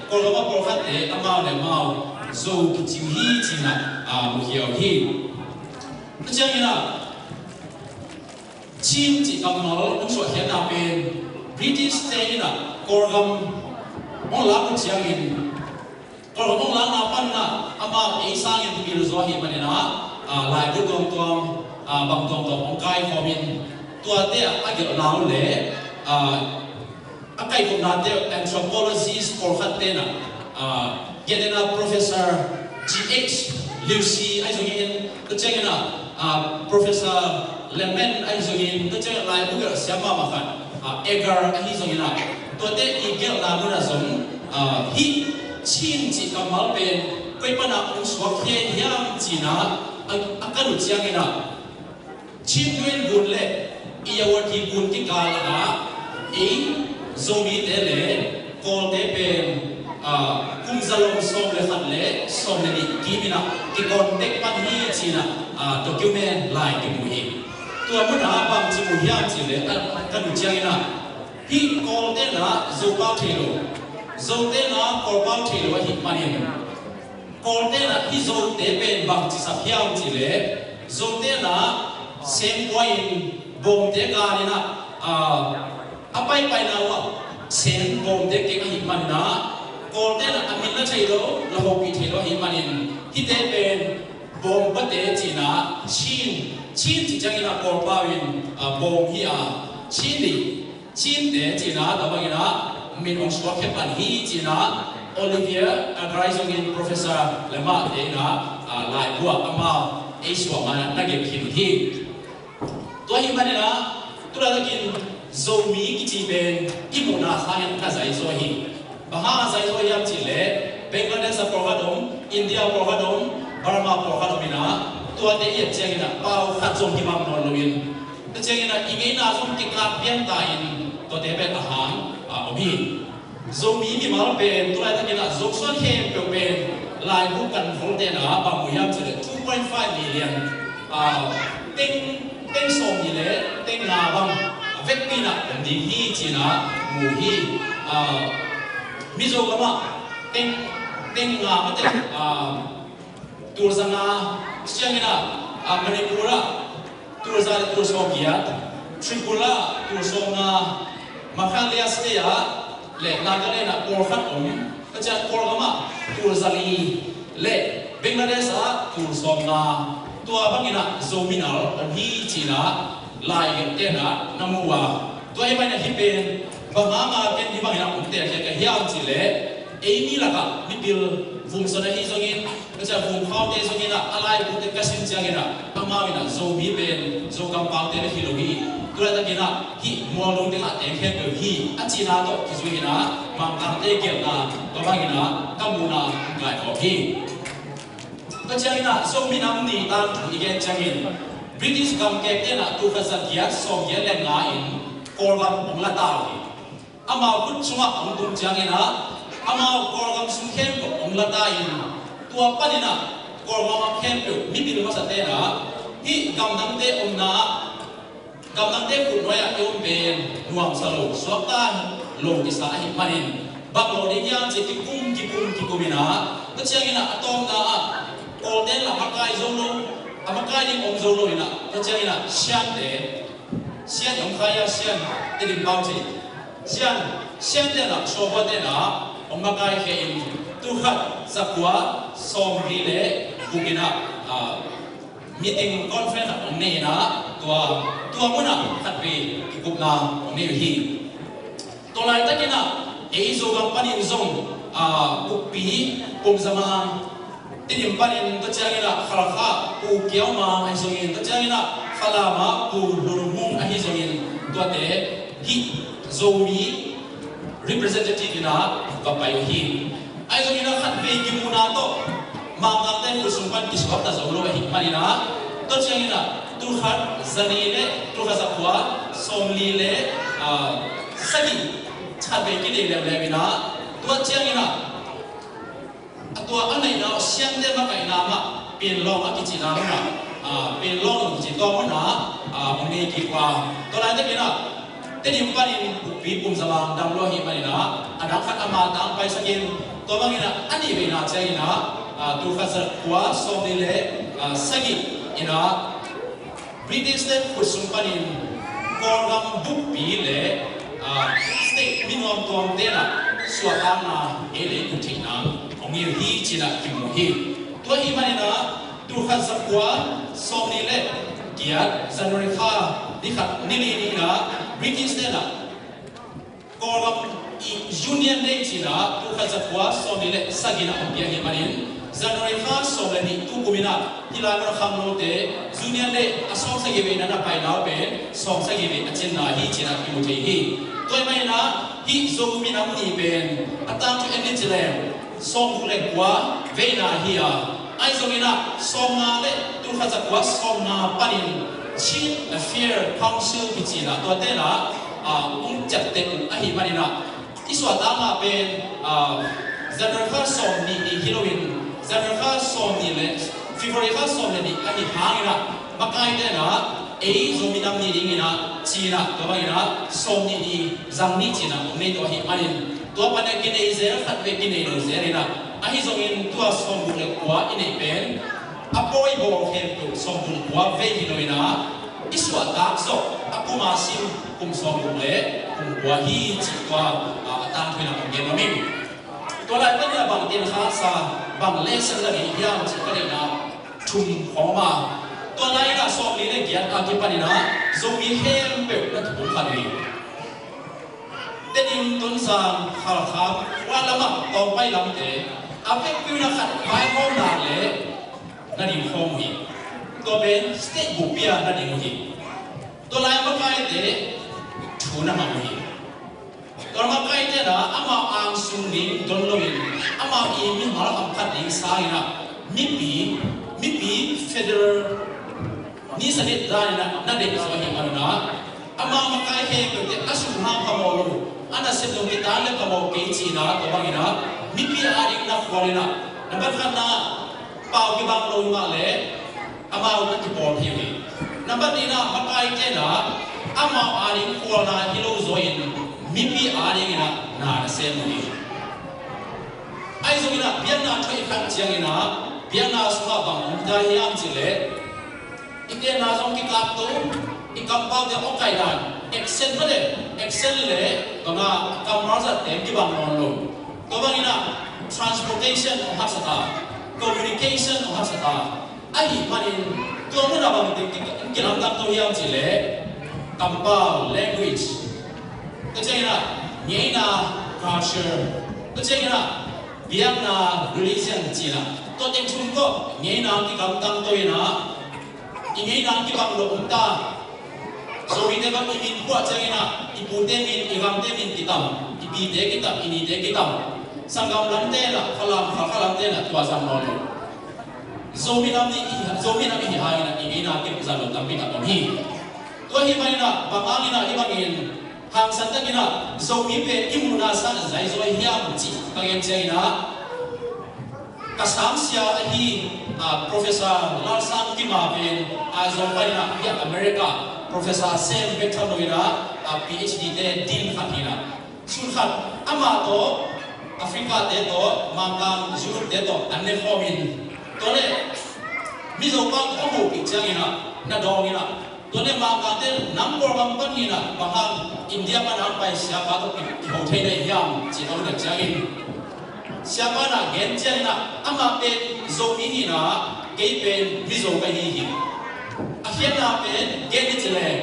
โคลอมโปรฟัตเตอามาเนี่ยมาโซกิจิฮีจีนะมุขยาวฮีก็จะงี้นะชิมจีกำนัลต้องสวดเขียนนะเป็นบริติชเตนี่นะโคลอมมองลักเชียงอินโคลอมมองลักนับปันนะอามาเอซ่าอินที่มีรู้ว่าฮีมันเนี่ยนะลายกุดตัวบางตัวองค์กายของมินตัวเดียอากิลลาวเล่อาไก่กุนัดเดีย anthropologist โปรฟัตเตนะเยเดน่า professor G.H. Lucy ไอ้ส่วนนี้ก็เจ้างี้นะprofessor Lemon ไอ้ส่วนนี้ก็เจ้าลายพวกเราเสียมามากันEdgar ไอ้ส่วนนี้นะตัวเดียอีเกลลามุนาสมฮิชินจิกามาเป็นก็เป็นนักองค์สวกเฮียมจีน่าอาการรู้จักงี้นะชินด้วยบุญเล่อียวัดที่บุญที่กาลนะอีโซมีเตเล่โคเตเป็นคุมซาลงส่งเล่ขัดเล่ส่งเล่ดิกีมินะที่คนเด็กปันฮีจีน่ะด็อกิวเมนต์ไลน์ที่มุฮีตัวมันหาบางจิมุฮียามจีเล่กันรู้จักงี้นะที่โคเตนะโซเปาเทโลโซเตนะโคเปาเทโลว่าฮิมันยังโคเตนะที่โซเตเป็นบางจิสัพยามจีเล่โซเตนะเซมไว้บงเตกานี่นะไปนะว่าเซมบงเตกฮิมันนะโกลเด้นอามินละใช่หรอละหกปีที่เราฮิมันที่เตเป็นบงปะเตจีน่ะชินที่จังกินะโกลปาวินบงฮิอาชินเตจีน่ะแต่บางกินะมินองสวะเขปันฮีจีน่ะโอลิเวียไกรซ์กิน professor เลมาเตนะลายบัวอามาเอชวามันนักเก็บหินฮีตัวฮิมันนะตัวเรากินโซมีกิจิเป็นอิมุนาสายันกาไซโซฮีบางอาศัยตัวยังจีเล่เบงกลาเทศโปรฮัดอมอินเดียโปรฮัดอมบาร์มาโปรฮัดอมินะตัวเดียร์เจงินะเป้าขัดส่งที่บางนอนลุยนแต่เจงินะอีเมน่าส่งที่กาเปียนตายินตัวเดียเป็นอาหารอมีโซมีมีมาเป็นตัวอะไรที่นะโซกส่วนเฮมเป็นลายบุกันของเดน่าบางมุยามจีเล่ 2.5 million เต็งส่งจีเล่เต็งนาบังเวกปีนะดีฮีจีนะมูฮีมิโซกามาเต็งงามาเต็งตัวสังอาเชียงนะมณีปุระตัวซาตัวสกียะทริปุระตัวสงามาคันเลียสเตียเล่นากันเลยนะโอร์ฟัตอมก็จะโอร์กามาตัวซาลีเล่เบงกลาเทศตัวสงาตัวบางกินะโซมินาลอฮีจีนะลายกันเตนะนามัวตัวไอ้ใบเนี่ยที่เป็นบางงาเป็นที่บางอย่างผมเตะแค่เฮียมจีเล่เอ้นี่ละกันมิบิลฟุงสนะฮิซงินก็จะฟุงข้าวเตะซงินอะไรบุตรกสินเจียงินะอามาวินะโซมีเป็นโซกัมปังเตะฮิโลฮีตัวตะกินะฮิมัวลงเตะเอ็งแค่เบลฮีอาจีนาโตที่ซงินะบางการเตะเกี่ยวนะตัวบางกินะกัมมูนาไงออกฮีก็เจียงินะโซมีน้ำนี่ตั้งอีกเจียงินบริติชกัมเก็บเตะนะตัวขัดสักยะโซเยเลนงาอินโคลัมองละตาฮีอามาพุทธวะองตุนเจียงินะอามาโคลัมสุเข้มกับองละตาอินตัวปนินะโคลัมเข้มอยู่มิบิลมาสเตนะที่กำลังเตะองนะกำลังเตะขุนน้อยโยมเป็นหน่วงสรุปสวบตาโลกิสาหิมันินบังโลดิยังจะกิคุมมินะก็เชียงนะตองนะโอเดนละมักไกโซโลอามักไกนี่องโซโลนะก็เชียงนะเชียนเตเชียนยองคายาเชียนติดิมบางจีเชียนเตนะโชว์เตนะองมักไกเฮอินตุขัดสักว่าสองรีเล่บุกินะmeeting conference องนี้นะตัวมุนะขัดไปกิกุนาองนี้ฮีตัวลายตะกี้นะเอโซกัมปานินซงกุปีปุ่มสมาติดิมปานินตะเจียงินะขลักข้าปูเกี่ยวมาไอโซงินตะเจียงินะขลามาปูลุรุมุงไอโซงินตัวเตะฮีโซมี representative นะกับไปฮีไอโซงินะขัดไปกิมุนาโตมาการเต้นกุศลกันกิสกับตาโซโลไอฮิมานีนะตัวเชียงนะตัวขัดซานีเล่ตัวขัดสักว่าสมลีเล่สกีชัดไปกินเรื่องเลยนะตัวเชียงนะตัวอันไหนนะเชียงเดมาไก่น้ำเปลี่ยนลองกิจน้ำนะ เป็นโลกจิตตัวมันนะมันมีกี่กว่าตัวนั้นจะเป็นอะแต่นี่มันเป็นปีปุ่มสลามดำโลหิตมันนะอันนั้นขัดอามาตั้งไปสกินตัวบางอย่างอันนี้เป็นอะใจนะตัวขัดสักกว่าส่งดีเลยสกินอินะบริเตนสเตปขุดสุ่มปันกอร์กัมบุกปีเลยสเต็กมินอมตัวเต้นะส่วนอันน่ะเอเลกุฏินะองค์ฮีจีนะกิมุฮีตัวฮีมันนะตัวขัดสักกว่าส่งดีเลยเกียรติสันนิษฐานนี่ขัดนี่นะบริเตนสเตปนะกอร์กัมยูเนียนเดจีนะตัวขัดสักกว่าส่งดีเลยสกินองค์ฮีมันZanurika sobrani tu kumina hilama khamlote junior de asong sagibe nana painaw pe song sagibe achinna hi china kimuthi hi toy mai na hi zogumina ni ben atang tu eni chile song le kwa veina hi a ai zogina song na le tu khaza kwa song na panin chief affair council kichina to te na chat te a hi manina iswa ta ma ben Zanurika song ni heroin Zanurika som ni le, Fivorika som le ni, ani hang ina, makai de na, zominam ni ding ina, China, kawa ina, som ni zang ni China, ne to hi manin, to pa na kine izer khat ve kine no zer ina, ahi zongin tua som bu le kwa ine pen, apoi bo hen tu som bu kwa ve hino ina, iswa ta so, akuma sim kum som bu le, kum kwa hi chi kwa atang tu ina kum gen mamin. ตัวไรก็เนี่ยบางทีนะซาบางเลสเลยยามจะก็ได้นะทุ่มของมาตัวไรนะสอบนี้เนี่ยเกียรติอาชีพนี่นะทรงมีเฮมเปิดนั่นถูกขัดดีแต่ดิมต้นสางขาลครับว่าละมั่งต่อไปลำเตะอาเป็ดพิวนักขัดไปห้องด่านเลยนั่นดิมห้องหีตัวเป็นสเต็กบุปเปียนั่นดิมหีตัวไรมาใกล้เตะถูน่ามาหีตัวมาใกล้เจ้านะอามาอังสุนิงดอนโลวินอามาอีมิหาลำพัดดิสายนะมิปีเฟเดอร์นี่สนิทได้นะนั่นเด็กสวยมันนะอามาใกล้เฮก็เด็กอาสุนัขขโมยลูอันนั้นเสด็จมิตรเลยขโมยเกจีนะตัวบางนะมิปีอาริกนักวอลนะนับขันนะเป่ากีบังลงมาเลยอามาอุตติปอทีวีนับนี้นะมาใกล้เจ้านะอามาอาริกวอลนะฮิโลโซอินมิปีอาริกนะนาเซมุนีไอ้ส่วนนี้เบียนนาช่วยขัดเชียงนะเบียนนาสุขบังได้ยังจิเลอีกเดือนนาส่งกิกับตัวอีกคำพูดเดียวก็ใครได้เอ็กเซนมาเลยเอ็กเซนเลยก็น่าคำพูดจะเต็มที่บังนอนลงก็บางทีนะ transportation ของฮัสตา communication ของฮัสตาไอ้มันตัวนู้นเราบางทีกินน้ำตาลตัวยังจิเลคำพูด languageก็ใช่นะเนี่ยนะ culture ก็ใช่นะเบียงนา religion จีนะตัวเด็กชุนก็เนี่ยนะที่กำตั้งตัวนะอีเนี่ยนะที่บางโลกตาโซวิเตบันมินพวกใช่นะอีปูเตมินอีกำเตมินกิตามอีปีเตกิตามอีนี่เตกิตามสังกัมลันเตนะขลังเตนะตัวจำนวนโซมินามีหายนะอีเนี่ยนะที่จำนวนตั้งปีกับตัวนี้ตัวที่มันนะบางอันนะที่บางเงินหางสันตกินะโซมีเป็นอิมุนาสันใจโซเฮียมุจิบางเงินใจนะกษัตริย์เสียที่professor ลาสันที่มาเป็นโซไปนะที่อเมริกา professor เซมเบทาโนยนะ PhD เดดินขัดนี่นะสุดขัดอามาโตแอฟริกาเดโตมังกังยุโรปเดโตอันเนฟอมินตัวนี้มิโซบังโอ้โหปิดเจ้านี่นะน่าดองนี่นะตัวนี้มังกังเดนัมโปรบังปันนี่นะบางครั้งอินเดียมันนับไปเสียบ้าตัวที่เขาเทได้ยังจีนเอาเด็กเจ้านี่เสียบ้านะเงินเจ้านี่นะอามาเป็นโซมินี่นะเกย์เป็นมิโซไปนี่อาเฟียนาเป็นเกย์นิชเลน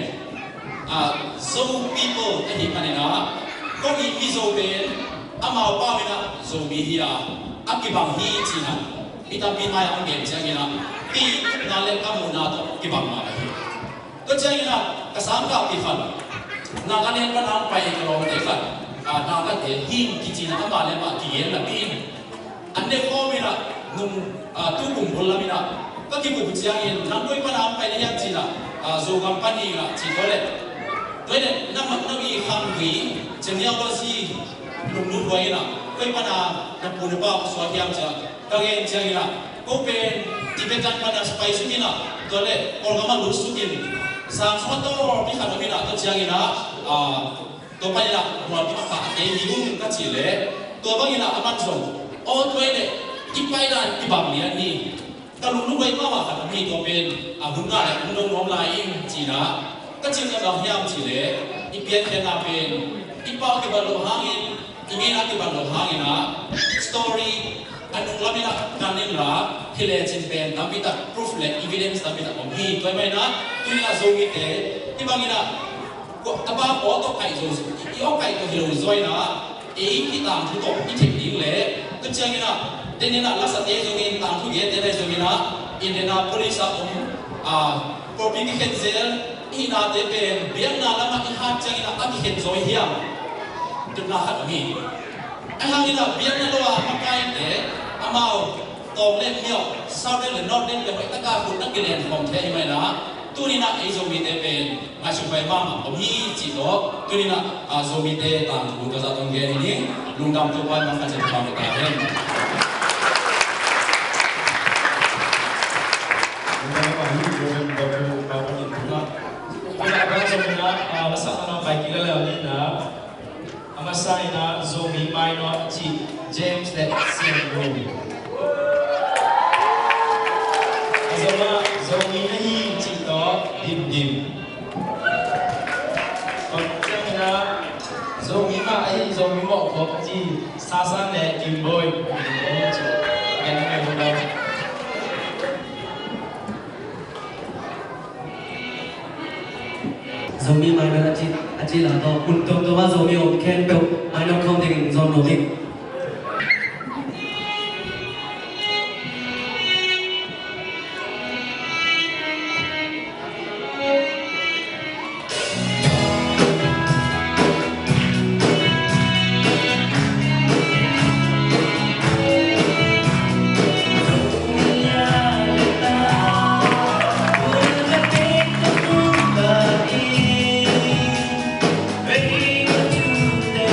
โซ people ไอ้ที่มันนะก็มีมิโซเป็นอามาป้าเป็นนะโซมิฮีอาอากิบังฮีจีนะมีตาปีนายอังเกตเจ้านี่นะปีนั่นเล็กอามูนาโตกิบังมาเลยก็เจ้านี่นะกษัตริย์กับปีฟันนาการเงินมันอันไปกลองเด็กกันนาการเงินหินกิจีนะอามาเลยมากี่เงินละปีนอันเด็กพ่อมีนะนุ่มตู้กุ่มพลละมีนะก็คิดบุกเจียงเงินนั่งด้วยมันอันไปในยังจีนะโซกัมปานีนะจีตัวเล็กตัวเล็กนั่งมีคำวีเจียงยาวก็ซีนุ่มไว้นะด้วยมันอันนั่งปูนป้าสวดยามจะก็เงินเจียงนะ cô bên chỉ bên chân pada spy suki na tôi lệ còn có mà lú suki sang số to bị khát bị nát tôi chiang ina tôi phải là một cái phá cái gì cũng các chỉ lệ tôi bao nhiêu là ăn xong ô tôi lệ ít phải là ít bằng liền đi ta lúc lúc ấy mà khát bị tôi bên hôm nay cũng đông nóng lại chỉ là các chỉ là đồng hiểm chỉ lệ ít biết thế nào bên ít bao cái bao lô hangin ingin natin baluhangin na story anong labi na kanin la hilejin pen nabi ta proof le evidence nabi ta hi toy mai na tui na zongi te ibangin na ko aba ko to kai zo yo kai to hilo zoi na ki tam thu to ki thik ding le tu changin na tenin na la sa te zongin tam thu ge te le zongin na indena police ko ping khen zel ina te pen biang na lama i ha changin na aki khen zoi hiam chúng ta hạt mi anh hàng như là biết nhân loa mặc cái để amao tôm lên nhiều sau đây là non lên để phải tất cả phụ đất cái đèn phòng thế như vậy đó tôi đi nãy zoom mi tê về mà chúng phải mang ông hi chỉ đó tôi đi nãy zoom mi tê tạm phụ cho gia đình nghe đi lung đam cho quan mang phát triển phòng được cả lên Kita akan sebenarnya masa mana baik kita lewat ni Masai na Zomi Minor G James that sing Azama Zomi nahi cito dim Còn na Zomi ma ai Zomi mo ko ji sasan le kim boy Gan me mo Zomi minor achi là to kun to ba zomi om ken pe minor không thì zon no dik Ready to the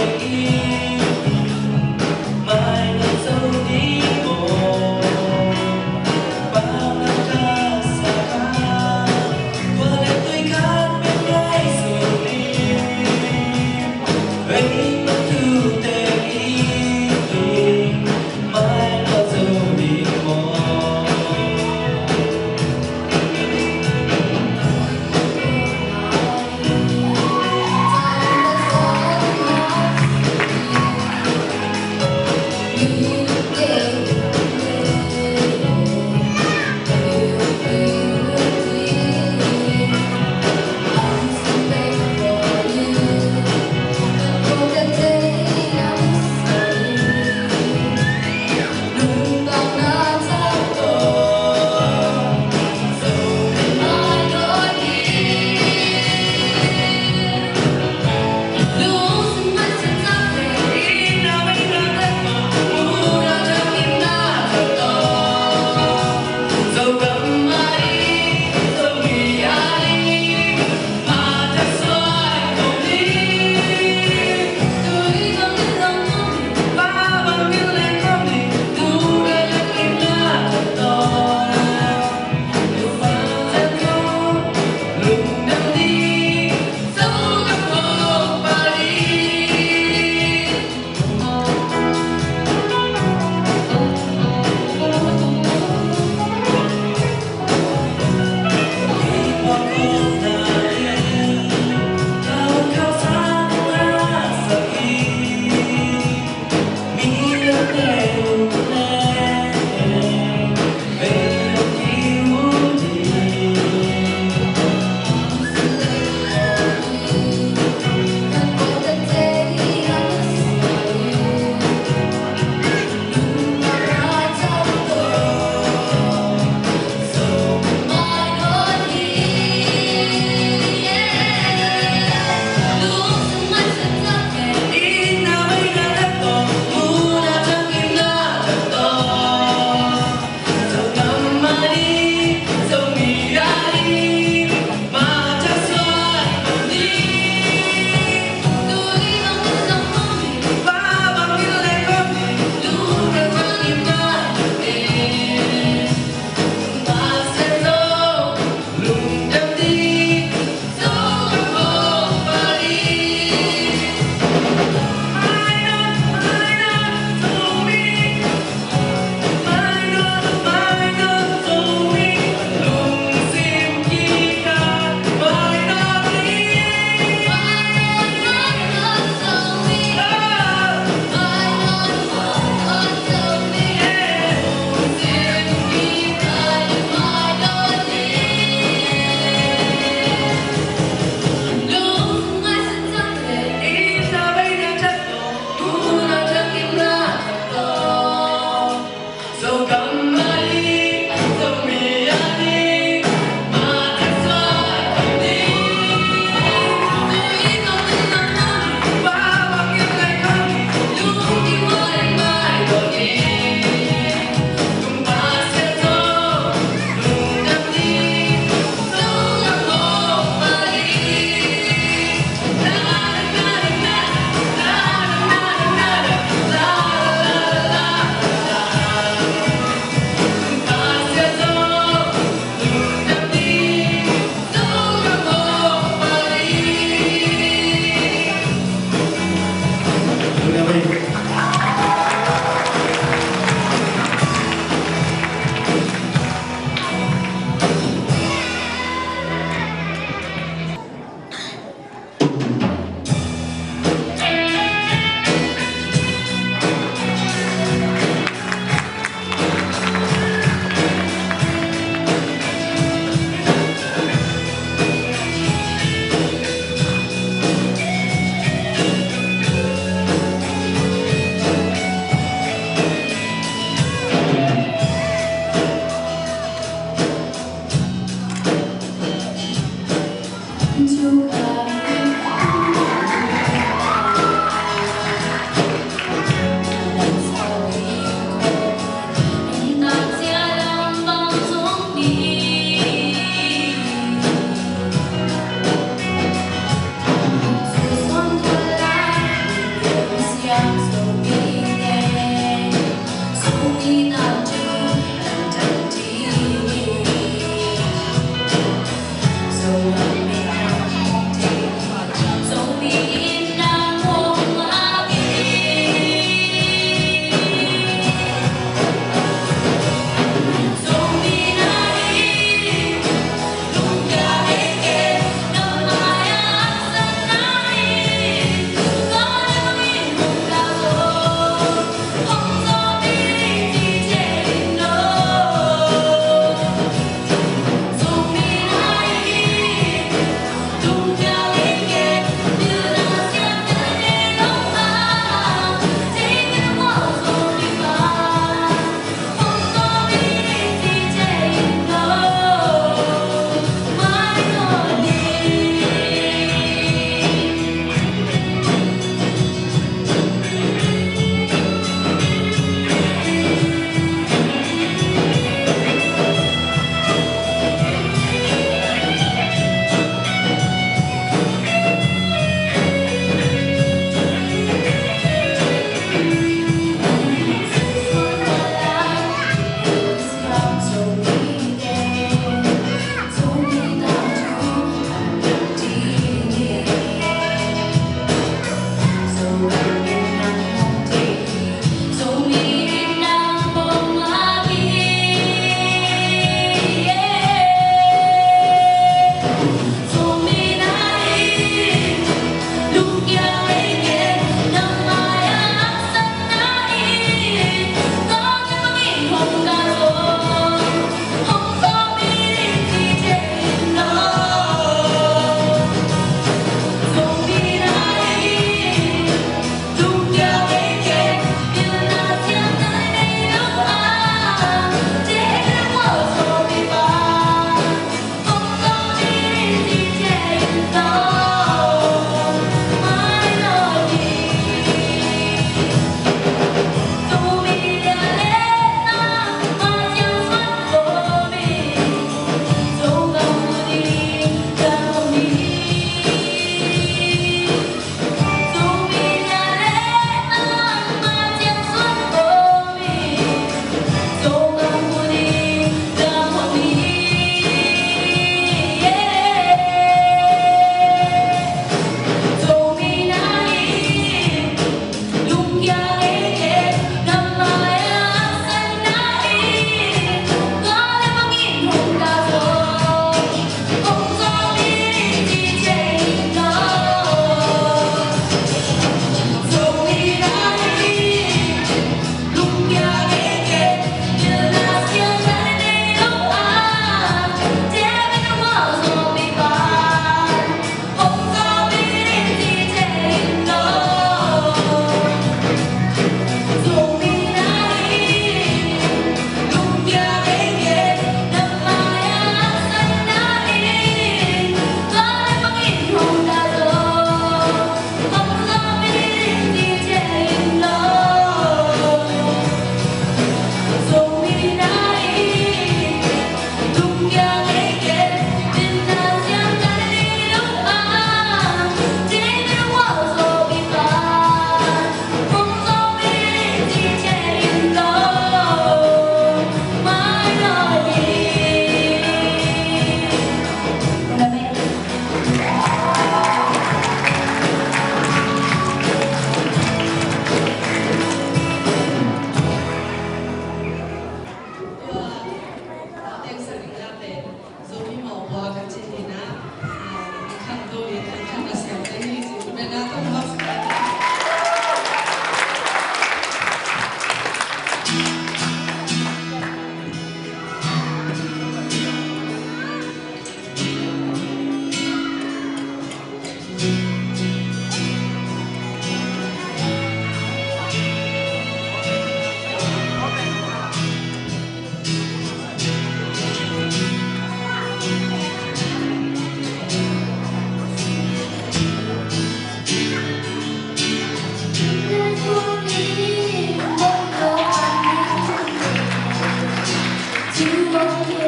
So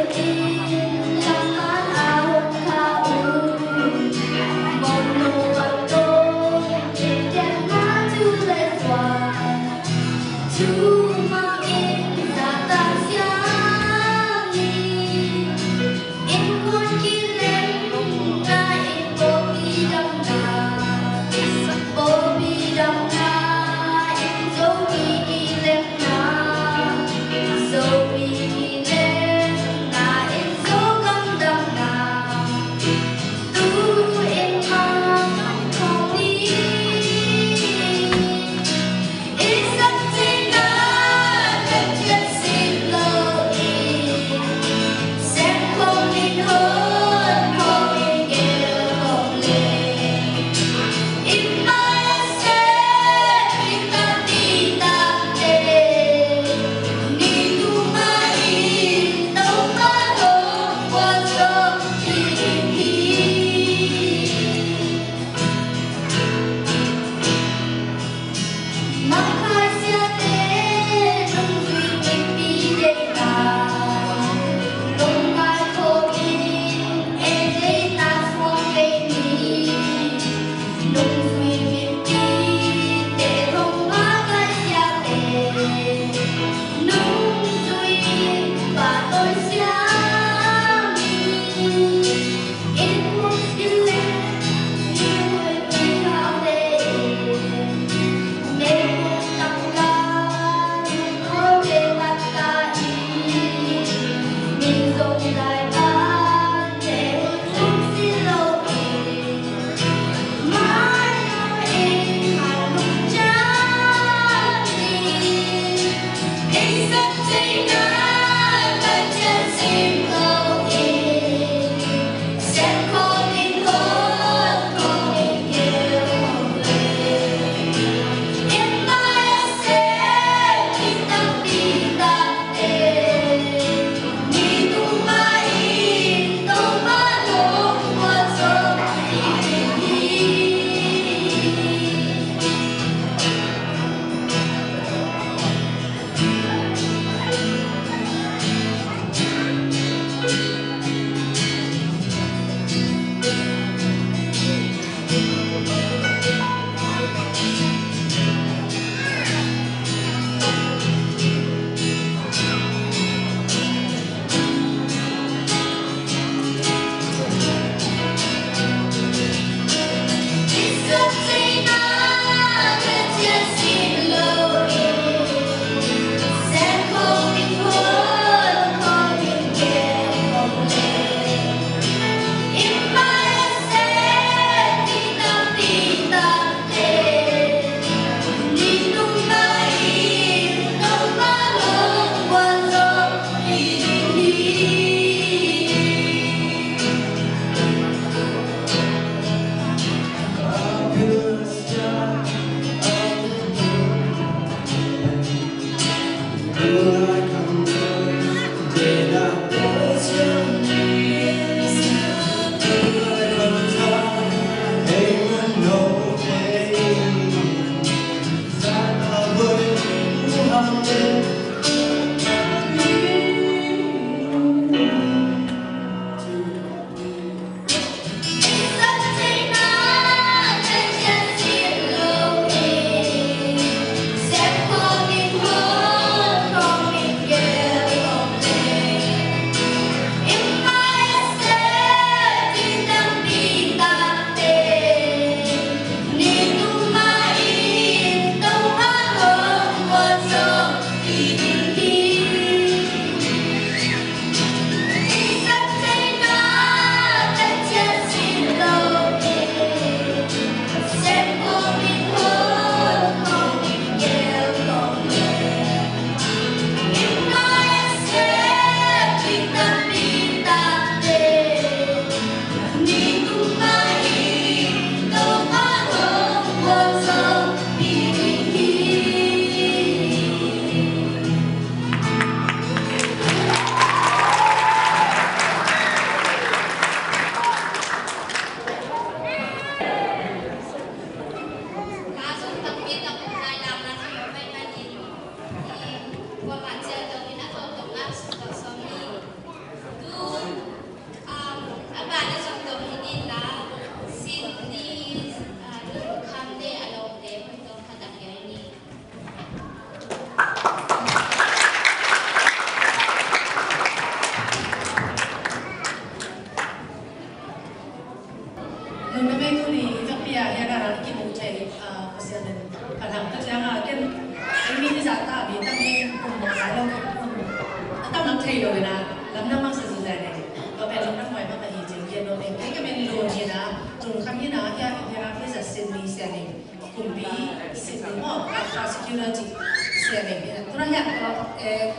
tung kami na ya Indiana Police Sydney Sydney kumbi Sydney mo prosecutor Sydney tu ya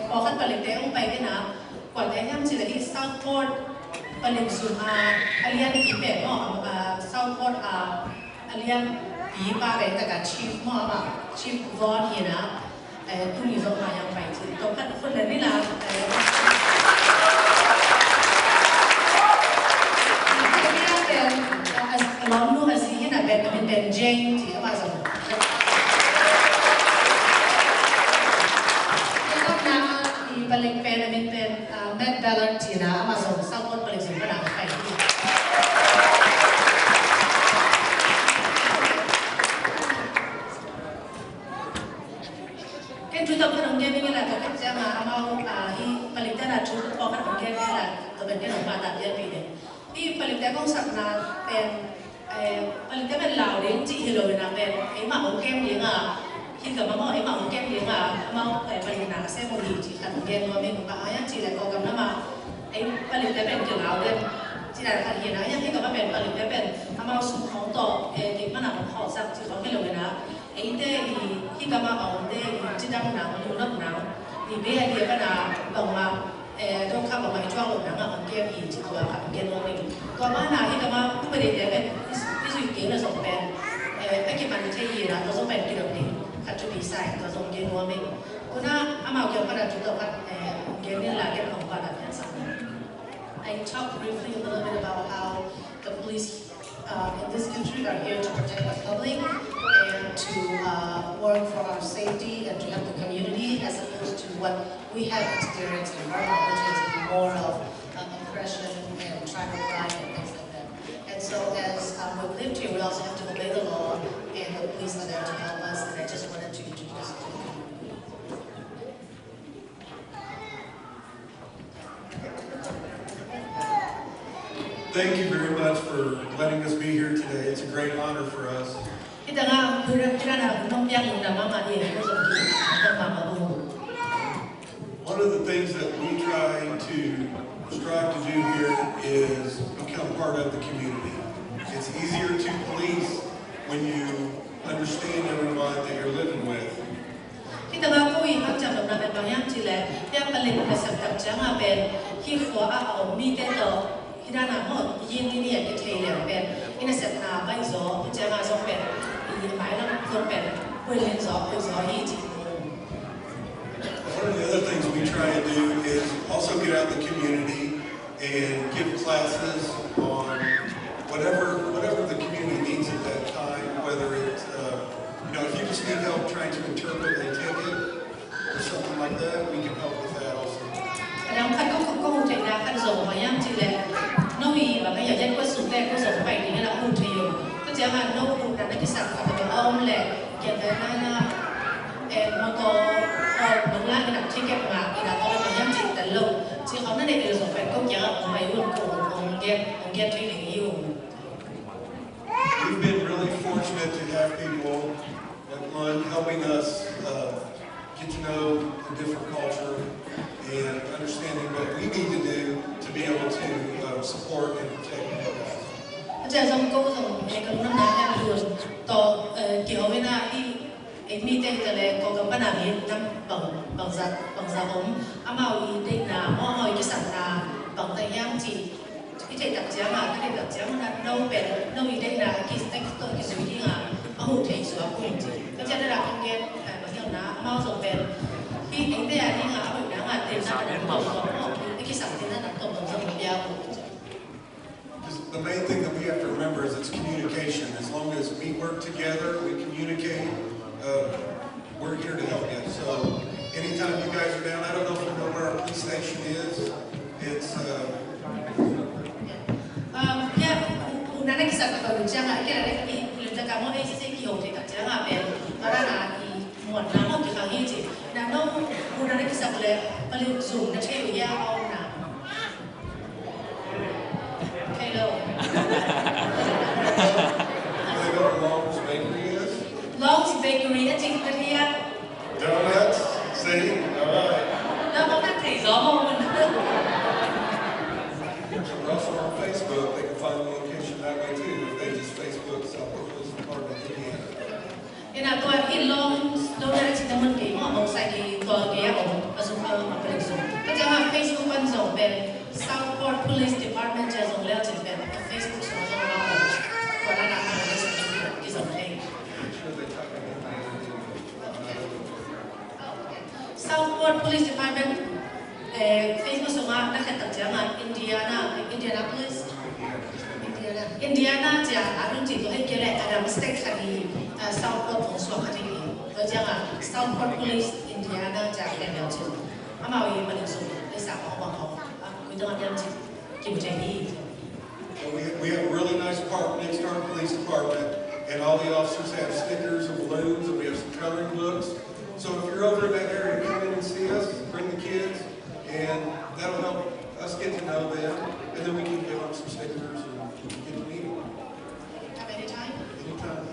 pokok balik deh umpai na kuat yang sila di Southport balik semua alian ipe mo Southport alian ipa deh tak chief mo apa chief Von hina tu ni so yang baik tu kanคนนี้lah along lu masih hina ben Jane ti apa so kita di balik pen Matt Ballard ti na apa so Southport balik sini pada apa ini kan kita kan orang ni lah kan jangan mau i balik tanah tu orang orang ni lah tu ben orang pada dia pilih i balik tanah kong sabna pen balik tanah lau dia cik hello na pen mak orang dia khi gặp mà em ông kem tiếng mau phải balik na xe một chỉ cần kem mà mình bảo anh chỉ là có cầm nó mà em balik tới bên kiểu áo đây chỉ là thành hiện nay khi gặp mà bên balik tới bên mau xuống không to thì mà nào họ sang chỉ có cái lồng này ấy đây thì khi gặp mà ông đây chỉ đang nào nhiều lắm nào thì bây giờ thì cái nào bằng mà trong khắp bằng máy cho lồng nào ông kem thì chỉ có cả kem mà mình còn mà nào khi gặp mà cứ balik tới bên cái suy nghĩ là giống bên cái cái mình thấy gì là nó giống bên cái đồng này to be signed to some game warming. Kuna ama ukiwa pada juga kan game lah game kompada biasa. I talked briefly a little bit about how the police in this country are here to protect the public and to work for our safety and to help the community as opposed to what we have experienced in Burma, which is more of oppression and tribal crime and things like that. And so as we lived here, we also have to obey the law, and the police are there to help us. And I just wanted to introduce you. Thank you very much for letting us be here today. It's a great honor for us. One of the things that we try to strive to do here is become part of the community. It's easier to police when you understand everyone that you're living with. Kita ngakui hak jam dalam nabi banyak cile, yang paling bersedia jangan ben, hikwa atau miten to, kita nak mau ini yang kita lihat ben, ini setna baik so, jangan so ben, ini macam so ben, boleh so ini jadi. One of the other things we try to do is also get out in the community and give classes on whatever the community needs at that time, whether it's, if you just need help trying to interpret a ticket or something like that, we can help with that also. Dalam kan kau hujai dah kan so banyak cile, noi bapa yang jadi kuasa supaya kuasa supaya ini lah hujai yo. Tu jangan noi hujai nak kisah apa om le, kita nana motor nunglah kita tiket mak kita tahu banyak cile terlalu, cile kau nanti kita supaya kau jangan om bayu om get training you. We've been really fortunate to have people helping us get to know the different culture and understanding what we need to do to be able to support and protect you guys. Jadi zaman kau kalau nak nak dulu, to kau ina ini meeting kalau kau kan pernah ni bangsa amau ini na mau kisah na bangsa yang ci, kita tak jangan kita tak jangan nak no ini na kisah tu kisah ini aku tak suka pun ci. Jadi ada orang yang macam na mau sampai ini dia ni aku nak ada nak kisah kita nak tahu bangsa dia. The main thing that we have to remember is it's communication. As long as we work together, we communicate, we're here to help you. So anytime you guys are down, I don't know if you know where our police station is. It's una kisah kalau jangan kira kita kamu sih kau tidak jangan karena muat nama kita ini dan una kisah kalau zoom nak cewek ya awak nak hello Long's Bakery is? Long's Bakery aja kita lihat Donuts? See? Alright. Nama kan terasa mau So also on Facebook, they can find the location that way too. If they just hi long dari teman kita mau saya di tua dia masuk ke aplikasi. Kerja Facebook kan zombie, Southport Police Department jadi zombie jadi Facebook semua orang orang nak di zombie. Southport Police Department Facebook semua nak kerja Indianapolis. Indiana dia ada tu kira ada mistake kali Southport Police kali ni, jangan Southport Police Indiana dia yang tu, ama we mana so, esok orang we don't have to keep it. We have a really nice park next to our police department, and all the officers have stickers and balloons, and we have some coloring books. So if you're over in that area, come in and see us, bring the kids, and that'll help us get to know them, and then we can give them some stickers and get to meet them. Anytime. Anytime.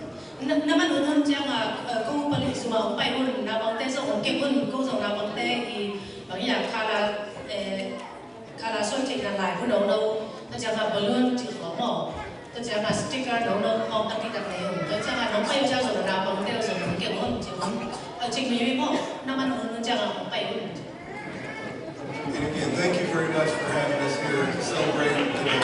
Naman unang siya kung paling sumang pa yun na bang teso kung kipun kung sa na bang te i bang ya kala so chỉ là lại của đâu đâu, ta chẳng là balloon chỉ có mỏ, ta chẳng là sticker đâu đâu không ta đi đặt này, ta chẳng là nóng bay ra rồi là bang te rồi cũng kiểu hơn chỉ muốn chỉ mình mỏ, naman unang siya không bay yun. And again, thank you very much for having us here to celebrate today.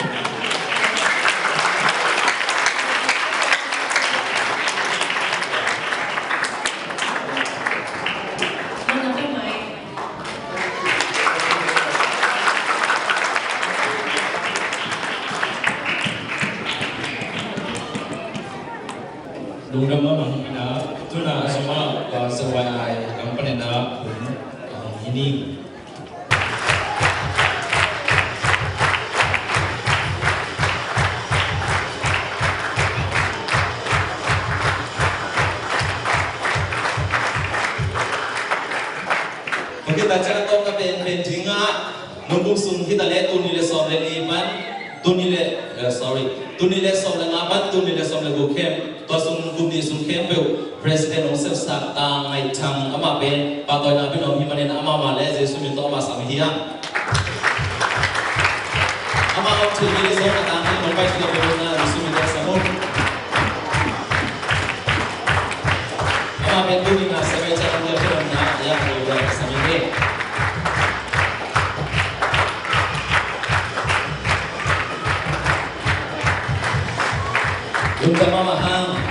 Đúng đâm mà mình đã tu na semua sesuai company na ini. Kita cakap tentang pen tinga, nombor sung kita lihat tunile som le iman, tunile som le ngapan, tunile som le bukem. Tosung kumni sung kempe Presiden Onsep Sakta ngai chang ama ben patoi na bin om himanen ama male je sumi to ama samhia ama om chili so na tang ni pai chilo be na sumi to samon ama ben tu ni na sabai chang ya pe na ya ko ya samine Yunta mama hang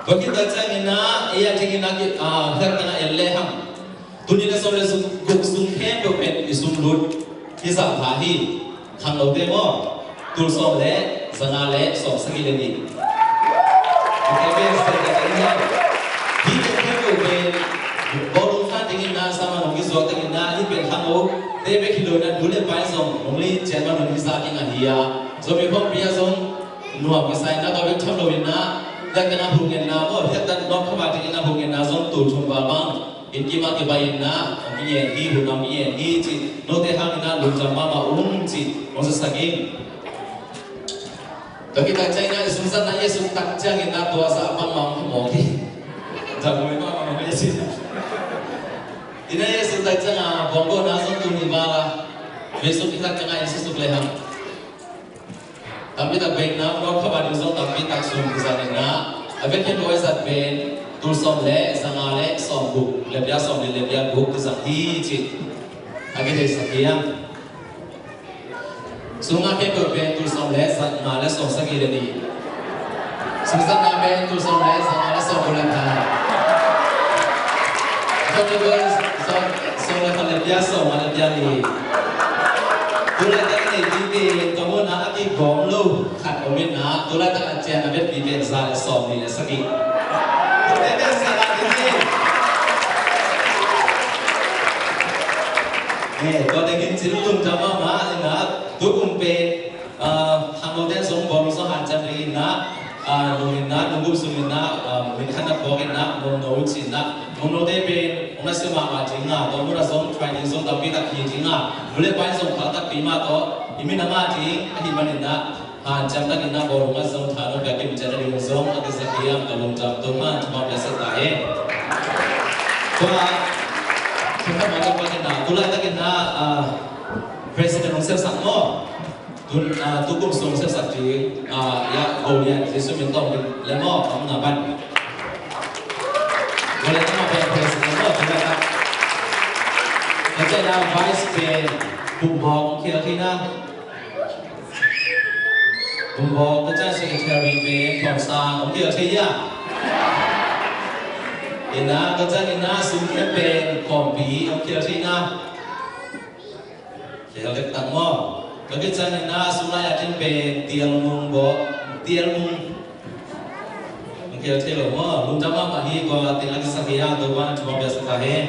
Bagi baca ina, ia tinggi lagi herkana eleham. Dunia soleh guk sungkem dopen isumlut kisah hahi. Kang lo demo tul soleh zangale sok sekali lagi. Kita biasa kita ini kem dopen bolong kan tinggi na sama nongi sok tinggi na ini pen hango tebe kilo na dule pai song nongi jangan nongi saking adia. So before biasa song nuam kisah na tapi thon lo ina. Dan kena hubungan na, oh, kita nak kembali kena hubungan na, zon tu cuma bang, ini mak kebayin na, ini hubungan ini, cik, note hang na, lumjam mama cik, masa saking. Tapi kita cakap ni susah na, Yesus tak jangan na tua sa apa mang mogi, jangan mama mama Yesus. Ini Yesus tak jangan bongko na zon tu ni bala, besok kita jangan Yesus tu peliham. Tapi tak baik na, kalau kembali zon tapi tak sum kisah na. Abang kita boleh satpen, tul som le, sangat le, som buk, lebih som le, lebih buk kisah hiji. Agak sekian. Sungai kita pen tul som le, sangat le, som sekian ni. Susah na pen tul som le, sangat le, som bulan tan. Kalau kita som le kalau lebih som, lebih ni. Tulad tak ni bibi kamu nak aki gom lu kat omin nak tulad tak aja nak bibi zal som ni sakit. Tulad tak salah ni. Kalau dengan cerita jama mak ni nak tu kumpe hangoten som bom so hancam ni nak nungin nak nunggu sumin nak minkan nak bawa nak nunggu cin nak nunggu debe orang semua macam ngah, tahu mula som training som tapi tak hiji ngah, boleh pakai som kalau tak pima to, ini nama ji, himan ina, jam tak ina baru ngah som thanu bagi bicara di som, ada sekian kalau jam tu mah cuma biasa tahe. Kita macam mana? Tulah tak ina Presiden Onsep Sakmo, tu cũng sống sẽ sạch chứ ya hầu như sẽ xuất hiện tổng lấy mò tổng là ban boleh nama president lo kita kan kita dah vice pen bumbong kira kina bumbong kita secretary pen konsang om kira kaya ina kita sumber pen kompi om kira kina kita letak mo kita sulai atin pen tiang mung kira kira mo lung jama mahi ko tinggal kisah tu kan cuma biasa kahen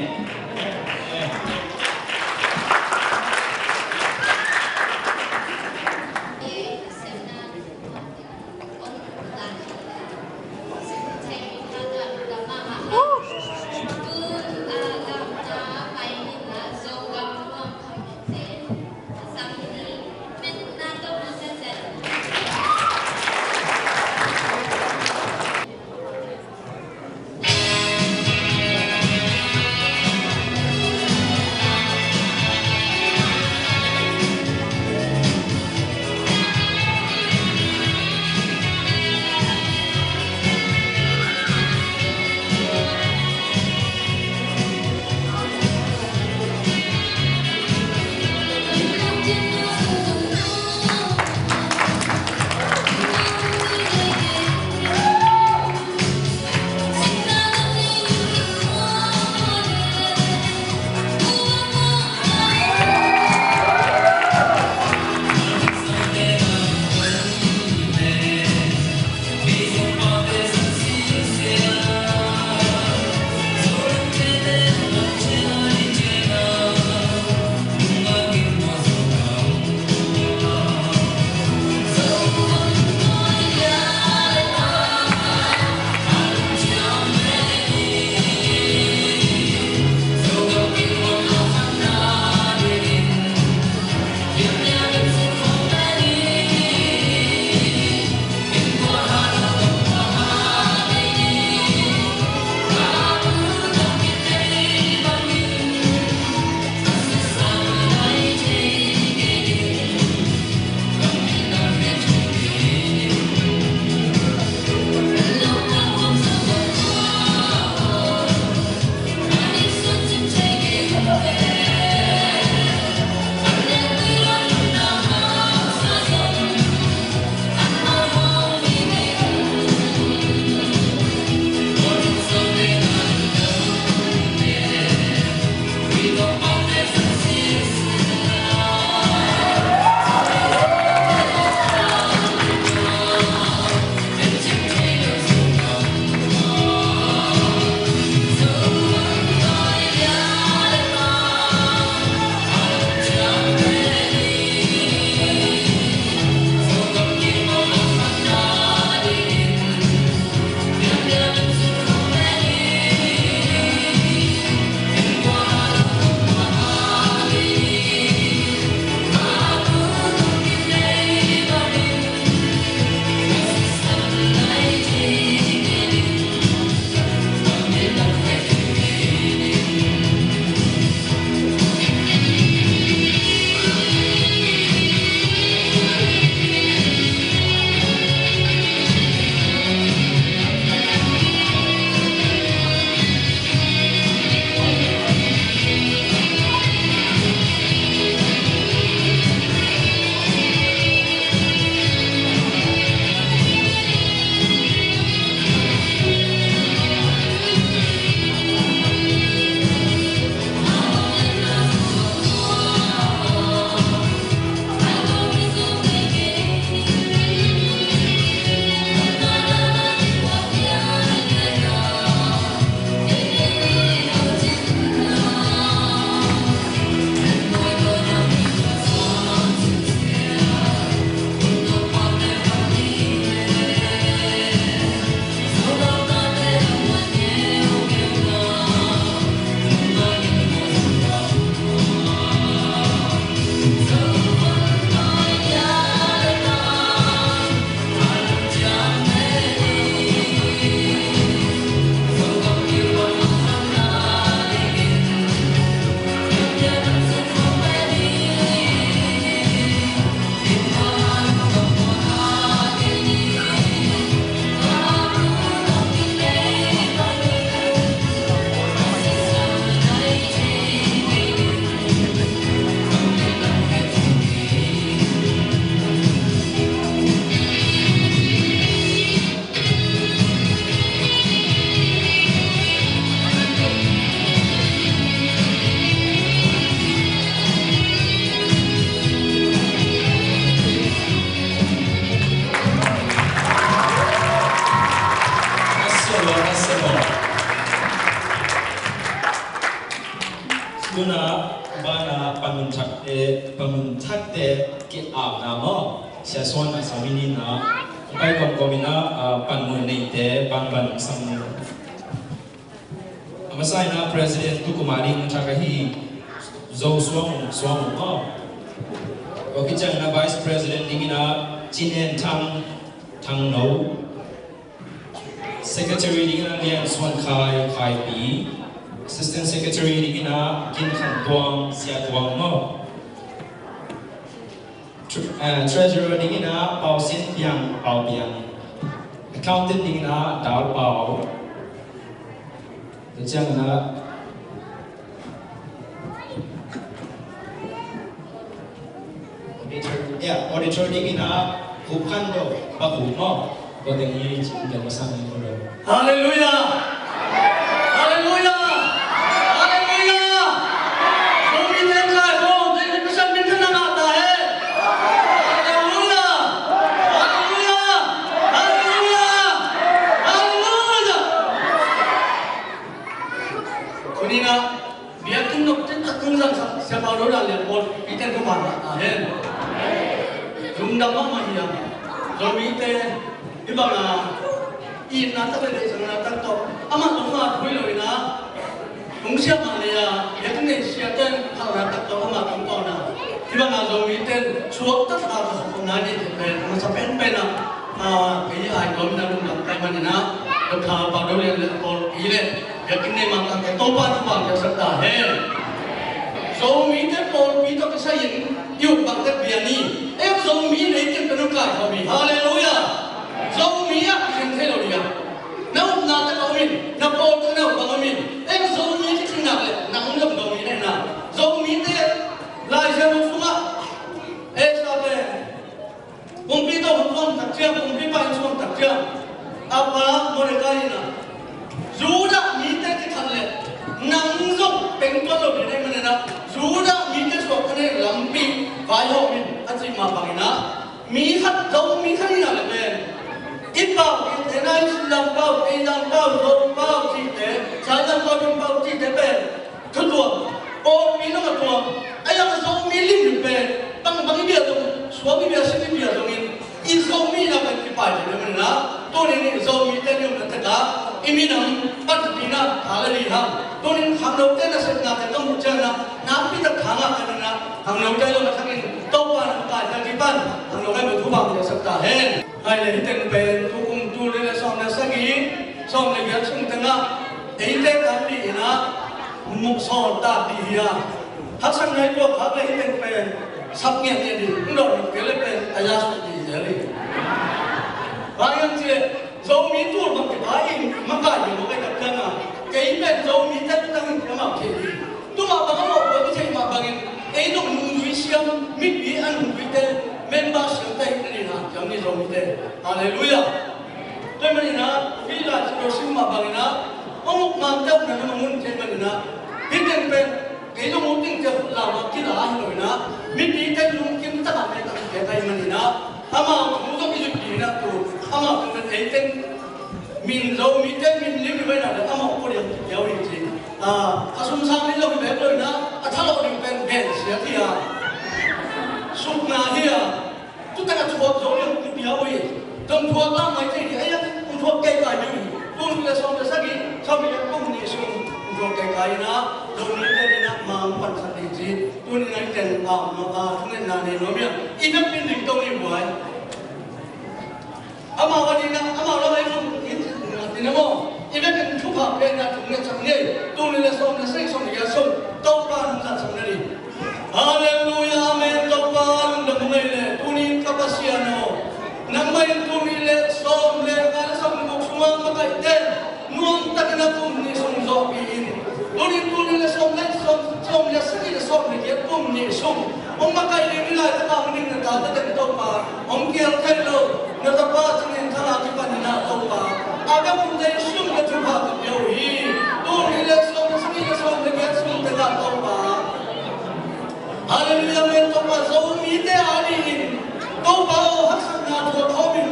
pamun thak te ki ab na mo sia son na samini na kai kom komina panmun nei te ban sam amasai na president tukumari thakahi zo swang mo okichang na vice president dingina chinen thang no secretary dingina lian swan khai pi assistant secretary dingina kin khan tuang sia tuang mo treasurer dingina pau sin piang accountant dingina dal pau chang na auditor dingina huphan do pa hu mo ko ding yi chin kan sang ni ko hallelujah hallelujah hallelujah somi den la ho den ko sam din na na ta hai hallelujah hallelujah hallelujah hallelujah kunina biar tung nok ten tung sang sa pa lo la le por iten ko ba amen dung dam ma hiya somi te ibala in na ta le sang na ta to ama to ma thui lo na ung sia ma le ya ya tin ne sia ten ha na ta to ama tung to na ibala zo mi ten chuak ta ta ko na ni pe ma sa pen pe na ke ai lo na lu na ta ma ni na to tha pa do le ko i le ya tin ne ma ta ke to pa tu ba ya sa ta he zo mi te por mi to ke sa yin yu ba te bia ni em zo mi le ke pe no ka ko mi hallelujah zo mi ya kin the lo ya na na ta ko mi na po to na ba mi em zo mi ti kin na le na mo lo mi ne na zo mi te la je mo fu ma e sa be bom pi to bom tak chia bom pi pa chuang tak chia apa mo le ka na zu da mi te ti khan le nang zo peng to lo ne ne na zu da mi te so ka ne lam pi vai ho mi a chi ma ba na mi khat zo mi khan na le be ít bao thế này làm bao cái làm bao rồi bao gì thế trái làm bao trong bao gì thế về thứ tuồng ô mi nó mà tuồng ai làm số mi lim được về bằng cái việc rồi số cái việc sinh cái việc rồi mình ít số mi là cái bài thì mình là tôi nên số mi tên nhiều là tất cả mi nằm bắt đi na thà là đi ha tôi nên hàng đầu tiên là sẽ làm cái công việc là nắm biết được hàng nào cái là hàng đầu tiên là thằng mình tâu vào cái thằng cái ban hàng đầu tiên là thu bằng để sắp ta hết hay là tên bên thu cung tu lên là xong là sáng ý xong là việc xong tên là ấy tên làm gì na mục sòn ta đi ha hát sang này được hát là tên bên sắp nghe gì cũng được cái là bên ai ra sự gì vậy đi bao nhiêu chuyện dấu mí tu bằng cái bài mà cái gì một cái đặc trưng à cái bên dấu mí tất tăng cái màu gì tu mà bằng một cái gì mà bằng ấy nó nuôi xiêm mít bí ăn nuôi tên men ba xiêm tay cái này là chẳng như dấu mí tên hallelujah tôi mà nè vì là dấu xiêm mà bằng nè ông mà chấp nè nó muốn chơi mình nè biết tên bên cái nó muốn tiếng chấp làm cái là hay rồi nè mít bí tên luôn kiếm tất cả cái tay mình nè ama cũng có cái gì nè tu ama cũng thấy tên mình dấu mí tên mình liếm như vậy là ama có điểm kéo đi gì sum sang đi lâu thì bé rồi nè tháo lâu thì bên bên xía thì sụp ngà thì chúng ta đã chụp dấu liền cái béo đi trong thua lắm mấy thì ấy cũng thua cây cài như tuôn là xong là sao đi sau mình cũng đi xuống thua cây cài nè dấu mí tên nè mà phần sản phẩm gì tuôn này tên nó không nên là này nó miệng ít nhất bên đỉnh tông đi buổi amaวันนี้นะamaเราไม่รู้นี่นะมั้งอีเวนต์ทุกภาพเป็นนะทุกเนี่ยสังเนี่ยตัวนี้เลยส่งเนี่ยสิ่งส่งเนี่ยส่งตัวปานนั่นส่งเนี่ยฮาเลลูยาเมนตัวปานนั่นไม่เลยตัวนี้กับภาษาโน่นั่นไม่ตัวนี้เลยส่งเลยการส่งบุกสมังมาไกลเด่นนุ่งตะกันตัวนี้ส่งจอบอินตัวนี้เลยส่งเนี่ยสิ่งเนี่ยส่งเนี่ยตัวนี้ส่งองค์มาไกลเลยนี่แหละตามนี่นะตาตะกันตัวปานองค์เกี่ยวกันเลยนะตาปานที่ทางที่ปานนะตัวปานอาจจะมุ่งใจสุ่มกับจุภาพเดียวฮีตัวนี้เลยส่งสิ่งเนี่ยส่งเนี่ยส่งแต่ละตัวปานฮาเลลูยาเมนตัวปานส่งมีแต่อาลีตัวปานฮักษณะตัวเขาบิน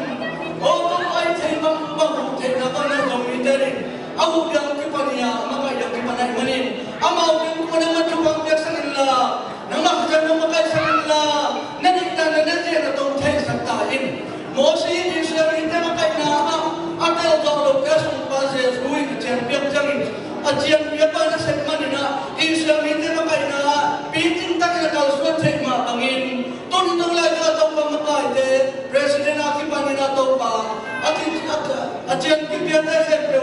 โอ้ตัวไอ้เทมังบังเทนับนะส่งมีแต่ลินเอาyangที่ปานยามาก็ยังที่ปานไหนมันนี่อามาเป็นคนมาจุบังเบียกสังละ nang makita nang makaisa nila nanikta na nandiyan na itong tayo saktain mo si Israel hindi makaina atel daw kasong pase suwi ka champion jangin at champion pa na segman nila Israel hindi makaina pitin tak na kalsuan sa mga pangin tunitong lagi na itong pamakaite President Akipan nila ito pa at champion na siyempre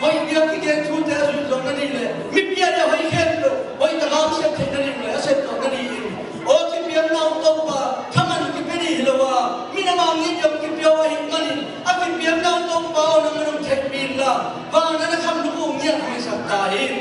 hoy biya kigyan tuta suzo na nila mipiya na hoy kendo hoy tagaw siya na nila asep na nila o champion na ito pa taman kipini hilawa minamangin yung kipiyawa hingmanin at kipiyan na itong pao ng anong tekbila para na nakamlukong niya kung isaktahin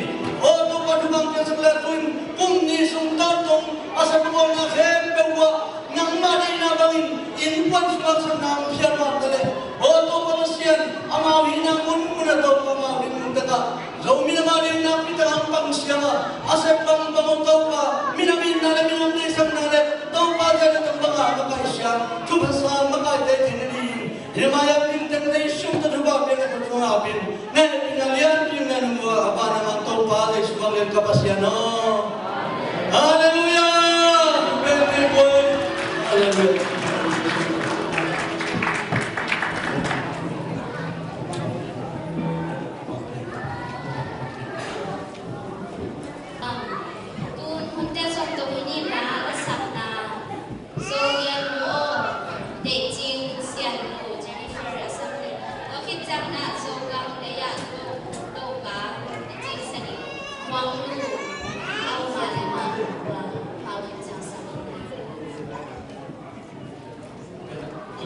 o ito pa dumang kaya sa klatuin kung nisong tatong asa buwan na kempewa ng manay na bangin inpuan sila sa nampiyan matale o ito pa masyan amawin na muna ito pamawin mong kata so minamali na pitang ang pangsiyama asa pang panguntaw pa minamin na namin ang isang nalit ito pa dyan at ang mga makaisya tubasa makaitay tinilin Hinamaya pintang na isyong tatubapin at tatungapin na pinalian yung nanungwa apa naman ito pa ay sumagal kapasyano Hallelujah! Birthday boy! Hallelujah!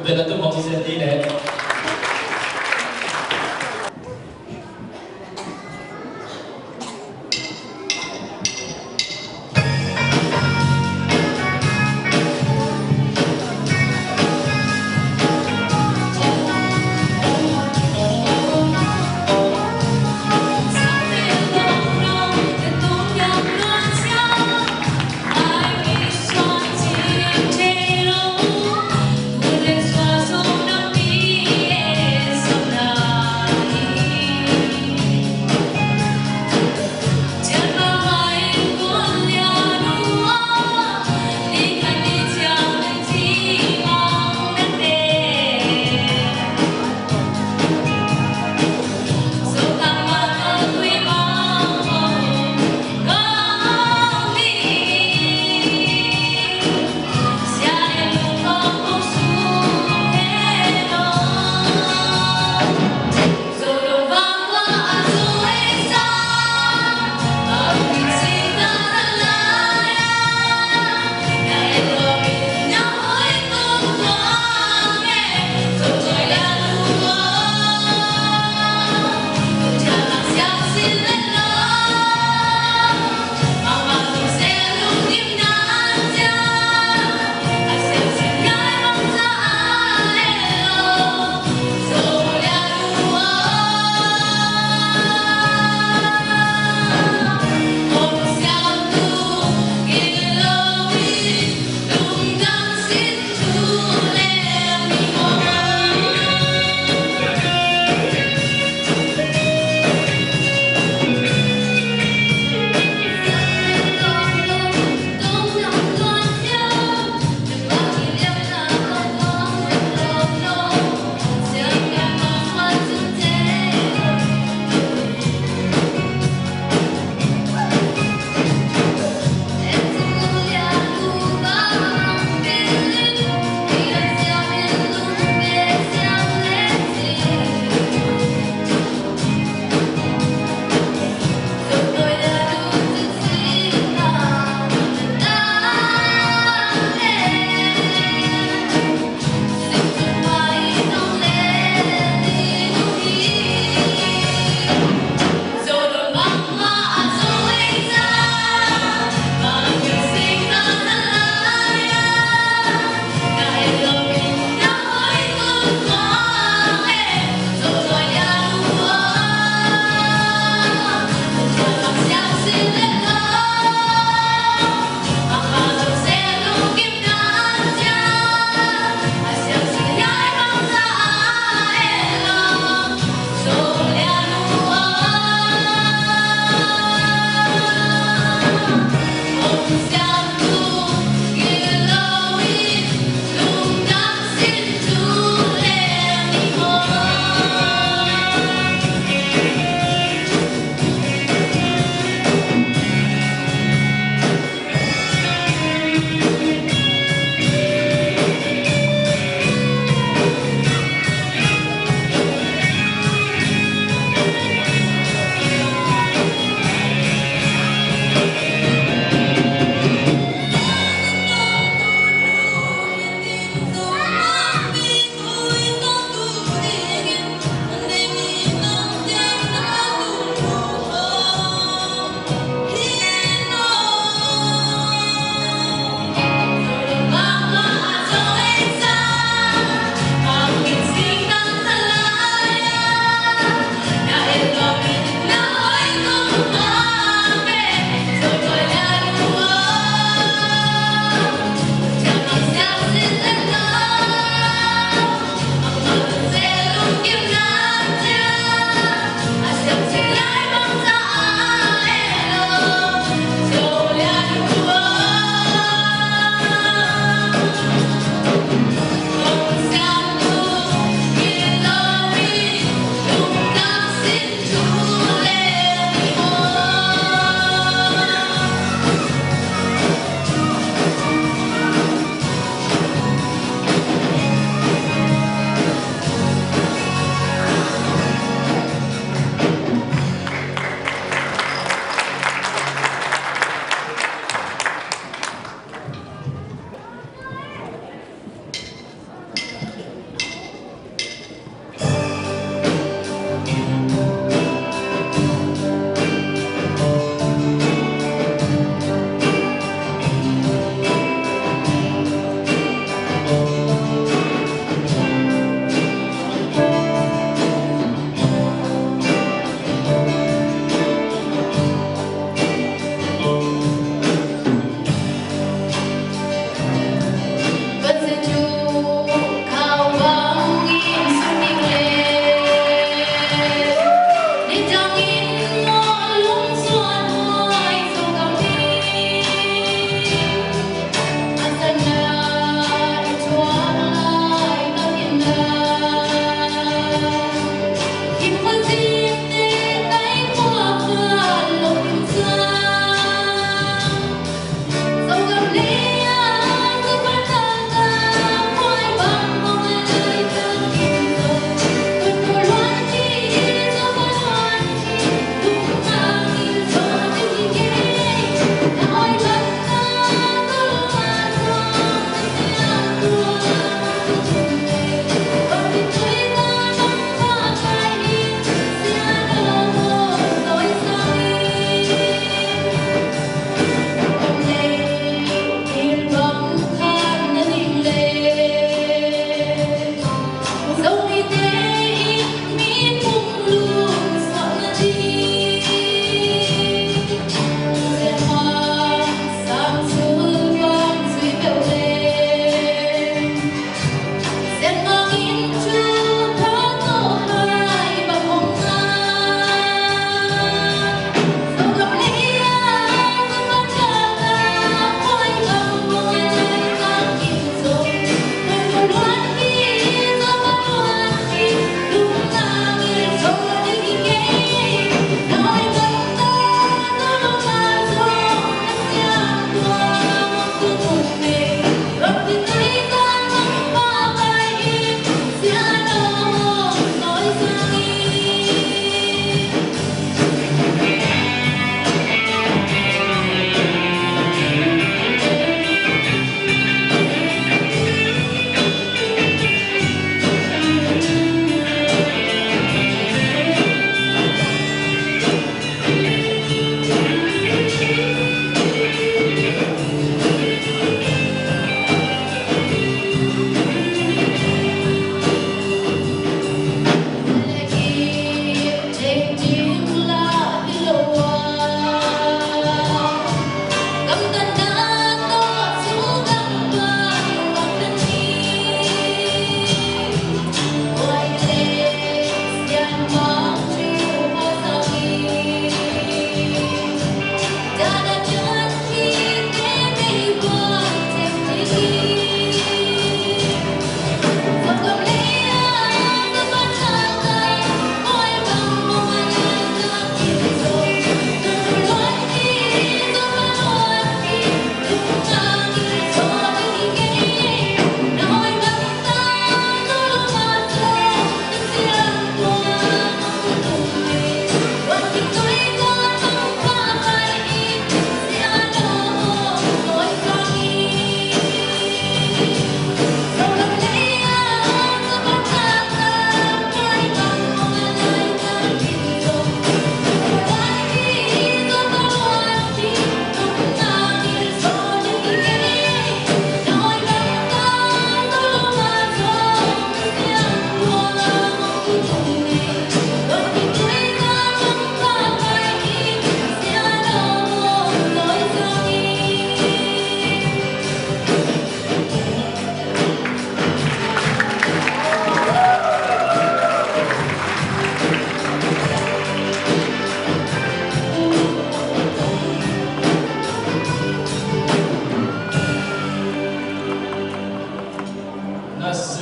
Bella tu mau sentire Hãy subscribe cho kênh Ghiền Mì Gõ để không bỏ lỡ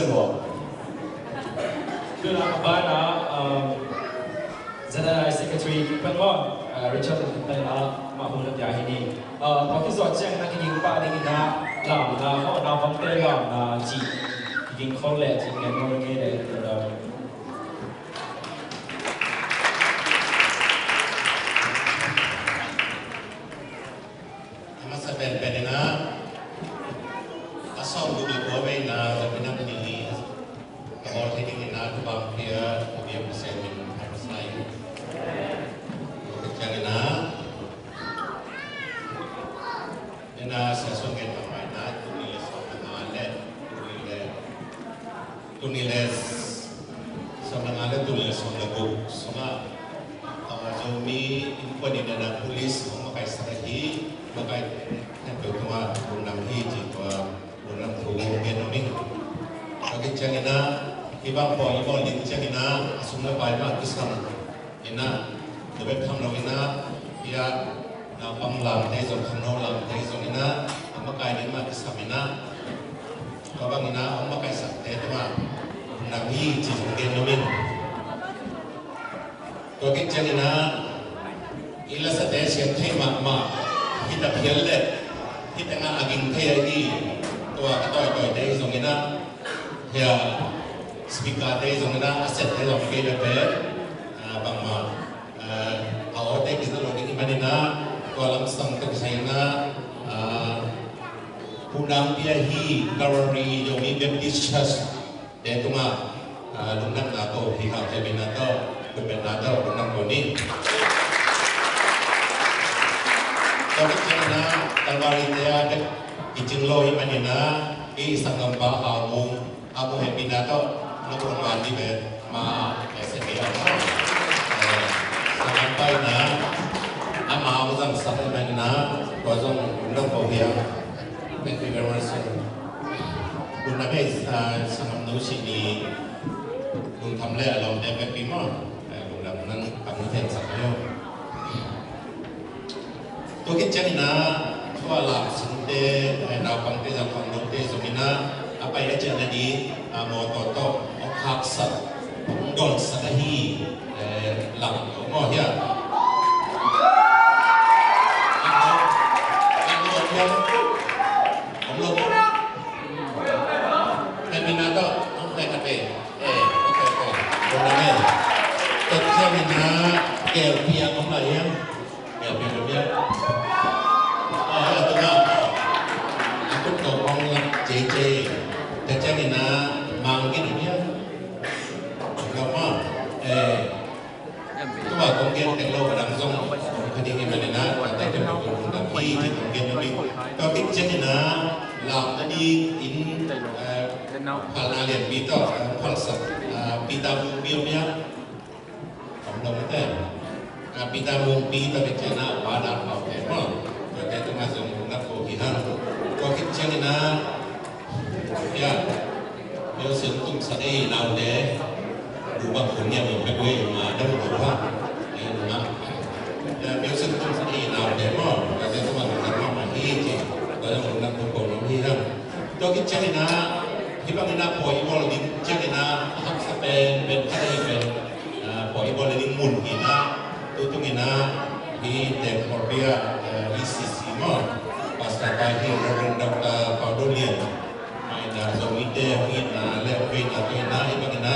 semua. Itulah abana General Secretary Pengon Richard Tentara Mahmud Yahini. Tapi soalnya nak ingin pak ingin nak lam nak nak family lam nak ji ingin college ingin orang ini masa ben-benina asal dulu bawa na tapi nak ini kalau ini na tu bangkit dia bisa menghapusnya jangan na sesuatu yang mana tulis sama tulis sama tulis sama buku sama zomi info di dalam tulis memakai strategi memakai pertama undang hiji tua undang tuh genoming bagi jangan ibang po ibang link jangan asumna baik kisah ina lebih kamu ina ya na panglam teh zong khano lam teh zong ina amakai ni ma kisah ina kabang ina amakai sak teh tu ma undang hiji zong genoming bagi jangan ila sa teh siap teh mak kita pialet kita ngah aging teh ini tua katoi teh zong ina ya speaker teh zong ina aset teh zong ke level bang ma awal teh kita lo ini mana na kolam sang teh saya na undang piahi gallery jomi baptist teh tu ma lundang nato hihab jadi nato berbeda undang koni tapi karena talwari dia ijin loh ini na sanggam bah amu happy nato nongkrong mandi be ma SME sanggam bah na ama amu sang sanggam na kosong undang kau yang configuration undang sanggam nusi ni undang tamle alom MVP mo undang nan kamu ten sangayo तो कि चलना थोड़ा लाभ सुनते नापंते जफंगते Sumina apa ya jadi mau toto hak sat don sadahi lam oh ya Keminato, oke, boleh. Keminah kelpia kemarin, kelpia. Aku tolong JJ, jadi na mangkin dia, agama, tua konggen teklo kadang zong, kadang gimana na, kata itu tapi konggen ini, tapi jadi na lam tadi ini halalian bito, halsat, pita bumbinya, kamu tahu tak? Pita bumbi tapi cina badan apa? Jadi itu masuk nak kohihan. Kau kecil na, ya, dia sentuh sadai naude, rubah punya berbagai macam rubah, ya, dia sentuh sadai naude mo, jadi itu masuk nama mahiji, kalau nak kohihan. Kau kecil na, kita nak poibol di kecil na, hak sepen, ben, poibol di munhina, tutung ina di Dekorbia ICC mo pas kata di rendah Paudolian main zomite ina lewe ina ibagina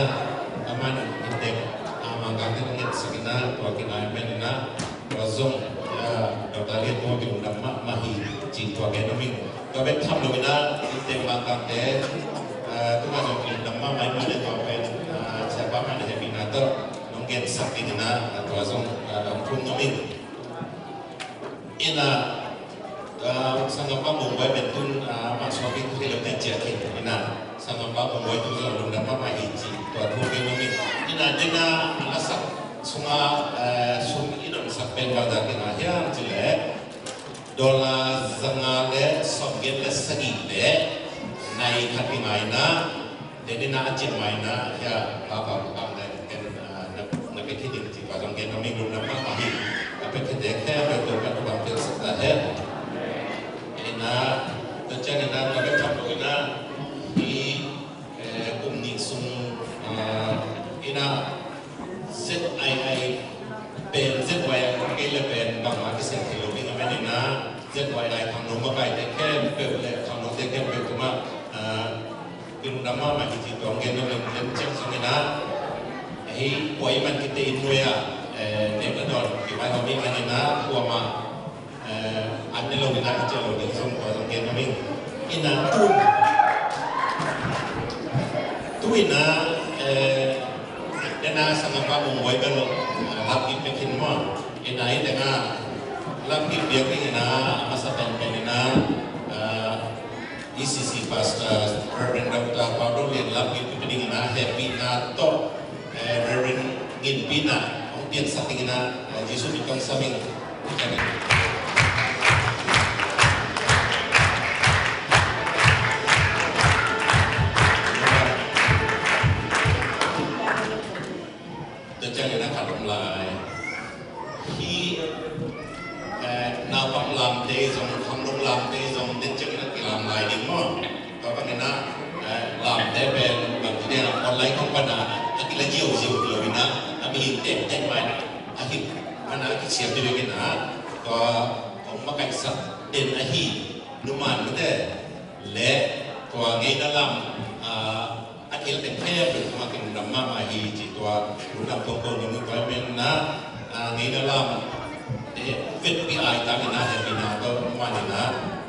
aman indek amangkate ngit sekina wakina menina rozong ya dotalian mo undang mahi citwa genoming kabet tham lomina indek mangkate tugasong undang main mana kapen siapa mana binato nonggen sakina tugasong kumnoming ina sanggapa Mumbai bentun masuk itu film terjadi ina sanggapa Mumbai itu lalu dapat mahiji tuan mungkin ina dina alasak sunga ina sampai pada kena yang jelek dola zangale sogen lesagite naik hati maina jadi na acin maina ya apa nak kecil di pasang genoming belum dapat mahiji tapi kedekat betul betul bangkit setelah ina terjadi na kabeh campur ina di nama mah itu orang yang mungkin cek sengena, kuai man kita inuya, nekador, kita kami manina kuama, ane lo kita kerja lo di semua orang kami ina tuina, dena sangat kamu buat belo, lagi pekin mo, ina dena lagi biar ina masa penina. ICC pasta Reverend Dr. Pablo yang lagi kepentingan happy na to Reverend Ginpina ang tiyan sa tingin Yesus itong saming Dacang na kalumlay He napang lamte zong hamdong lamte zong dacang na kilam lai ding mo kapag na lamte ben bagdina online kong pana akila jiu lo na ami tem man akit mana akit siap dire na ko kong makai sa den ahi numan de le ko ngai dalam akil tem kaya ben makin namma ahi ji to lunak ko ni ko men na ngai dalam fit pi ai ta na he pi na to mani na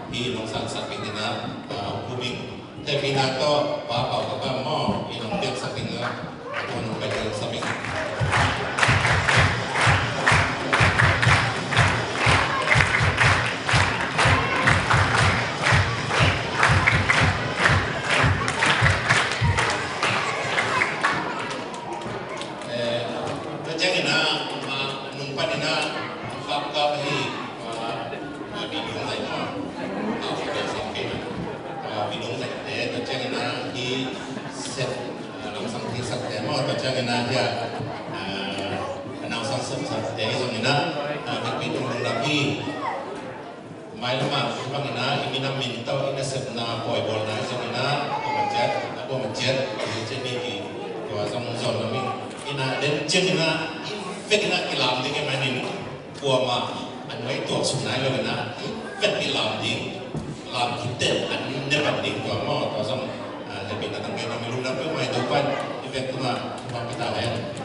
pi long san sak pi na kuming te pi na to pa pa ka mo i long tek sak pi na ko no ba ke sa mi mai lama bang ina imina minta ina setna poi bol na semina aku mencet ni di ko sang zon nami ina den ina fek ina kilam ding manin ko ma an mai to sunai lo ina fek kilam ding lam kitet an ne pat ding ko ma to sang tapi na tang kena milu na pe mai to pan efek kuma kita lain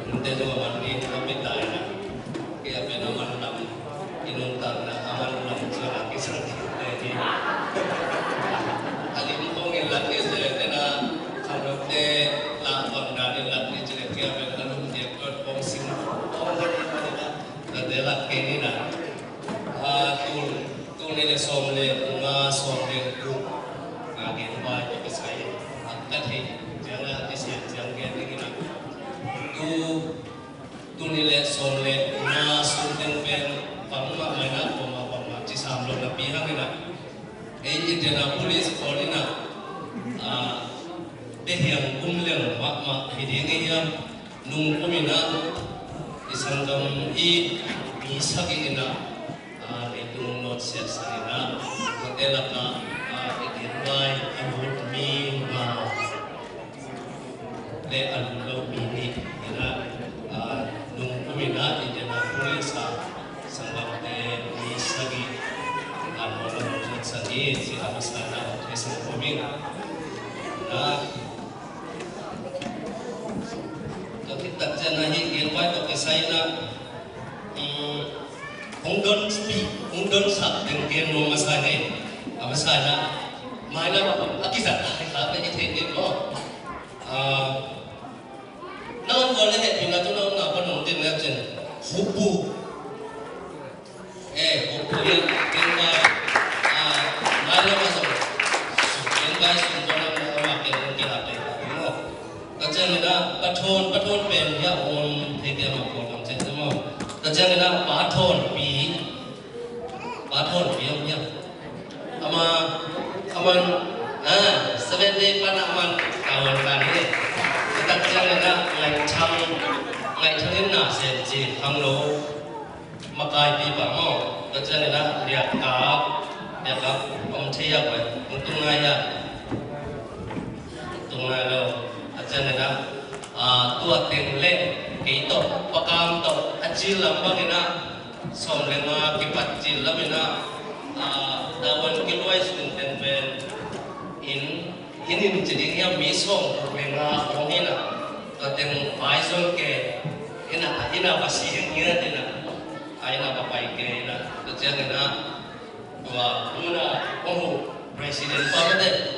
Nanti tu aman ni kami tahu na, kaya penaman nam inuntar na aman nam cakap kisah ni. Alim kong ilat ni saya na harap de lawan dari ilat ni jadi kaya penaman dia kot kong sing kong hari mana na delat kini na. Tu ni le som le tu ngagen baik ke saya. Tadi jangan disini jangan gini na. Tu nilai soleh nasudin pen pamma mana pamma cisam lo na pihang ina jena polis kolina dehiang kumleng ma hidingi yang nung kumina isangam misagi ina itu not sesarina hotel ka ikirbai abut mi le alulo mini ina nung kumina ijana pulisa sanggap de misagi mono sagi si abasana esang kumina na to kita jana hi girpai to kisai na ungdon sak dengken no masane abasana maina akisa ka pe ite mo naon boleh het na tu naon apa nong tin na chen hubu hubu yang kenba malam masuk kenba sumpah nama kenba kenapa mo kajian na pathon pen ya on hege ma ko kam chen mo kajian na pathon pi yang ya aman 7 day panaman kawan kan ni tak jangan ngai thang na sen ji hang lo makai pi ba mo tak jangan dia ka om thia ba untung ngai lo tak jangan tua teng le ki to pakam to ajil lamba kena som lenga ki pacil lamina dawan ki lois ten pen ini jadinya misong menga ongina kateng paison ke ina pasti ngira dina aina papai ke ina kejana dua muna presiden pamade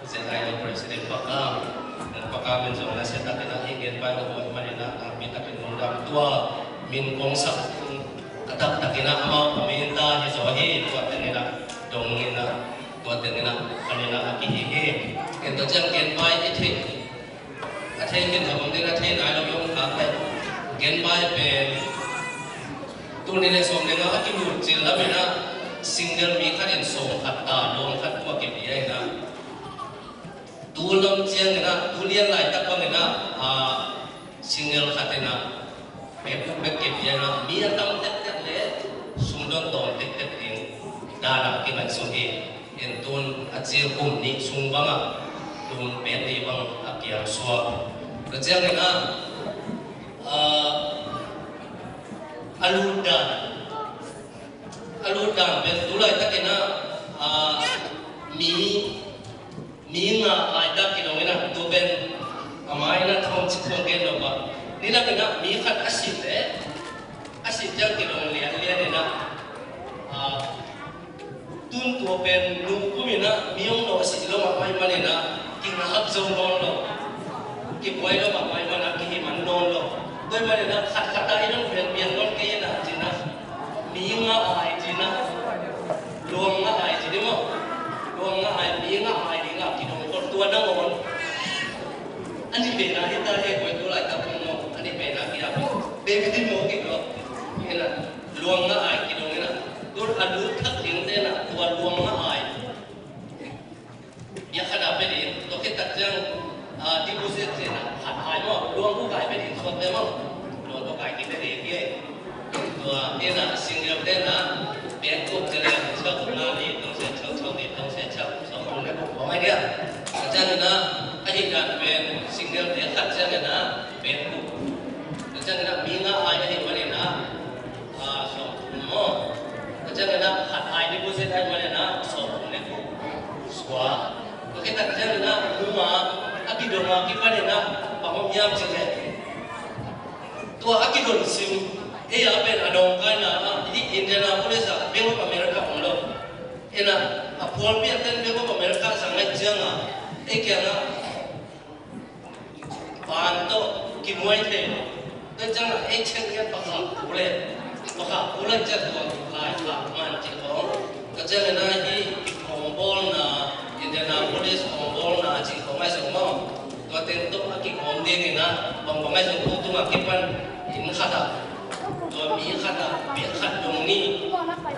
saya presiden pakam menjong nasi tak kena ingin pada buat mana minta penundang tua min kongsak kata tak kena mau minta hizohi buat kena dongina buat dengan kanina akihihe ento jang gen bai ithe gen sabong den athe nai lo yong ka gen bai pe tu ni le som denga akimu chil la bena single mi khan en som hatta long khat ko ke bi ai na tu lam chiang na tu lian lai tak pa na single khatena pe pe ke bi na mi atam tek tek le sumdon ton tek tek in dara ke ban so he entun acil kum ni sumbanga tun peti bang akyang swa kejang na aludan betulai takena mi nga ada kilomena tu ben amaina thong chikong gen lo ba nila kena mi khat asit jang kilomena lian na tun tua pen nung kumina miong no si lo mapai manena king na hab zong don lo ki boy lo mapai mana ki man don lo toy manena khat khata idon pen mian don ke na jina mi nga ai jina luang nga ai jidi mo luang nga ai mi nga ai di nga ki dong kon tua nang on ani pe na hita he boy tu lai ta pun mo ani pe na ki ap be bi mo ki lo ina luang nga ai ki dong ina tur adu thak ding te na tua luang nga ai ya khana pe di to ke tak jang deposit te na hat ai mo luang ku kai pe di so te mo luang to kai ki te de ki tua ina single te na be ko te le chak na ni to se chak ni to se chak so ko ne ko mai dia jang na ai ka ben single te khat jang na be ko jang na mi nga ai ai ma ne na so mo jangan nak hat ai deposit ai mana nak so ne ko swa kita jangan nak rumah aki dong kita ni na pangomyam cile. Tua akidon sim apa adong kana di Indianapolis Bank of America onlo. Ena apol pi aten Bank of America sangat janga. Kena panto kimuai te. Jangan cengket pakak boleh jatuh lai man cikong. Jangan lagi kompol na Indianapolis kompol na cikong mai semua. Kau tentu aki komdeng na bang mai semua tu akipan in kata. Kau mi kata biar kat dong ni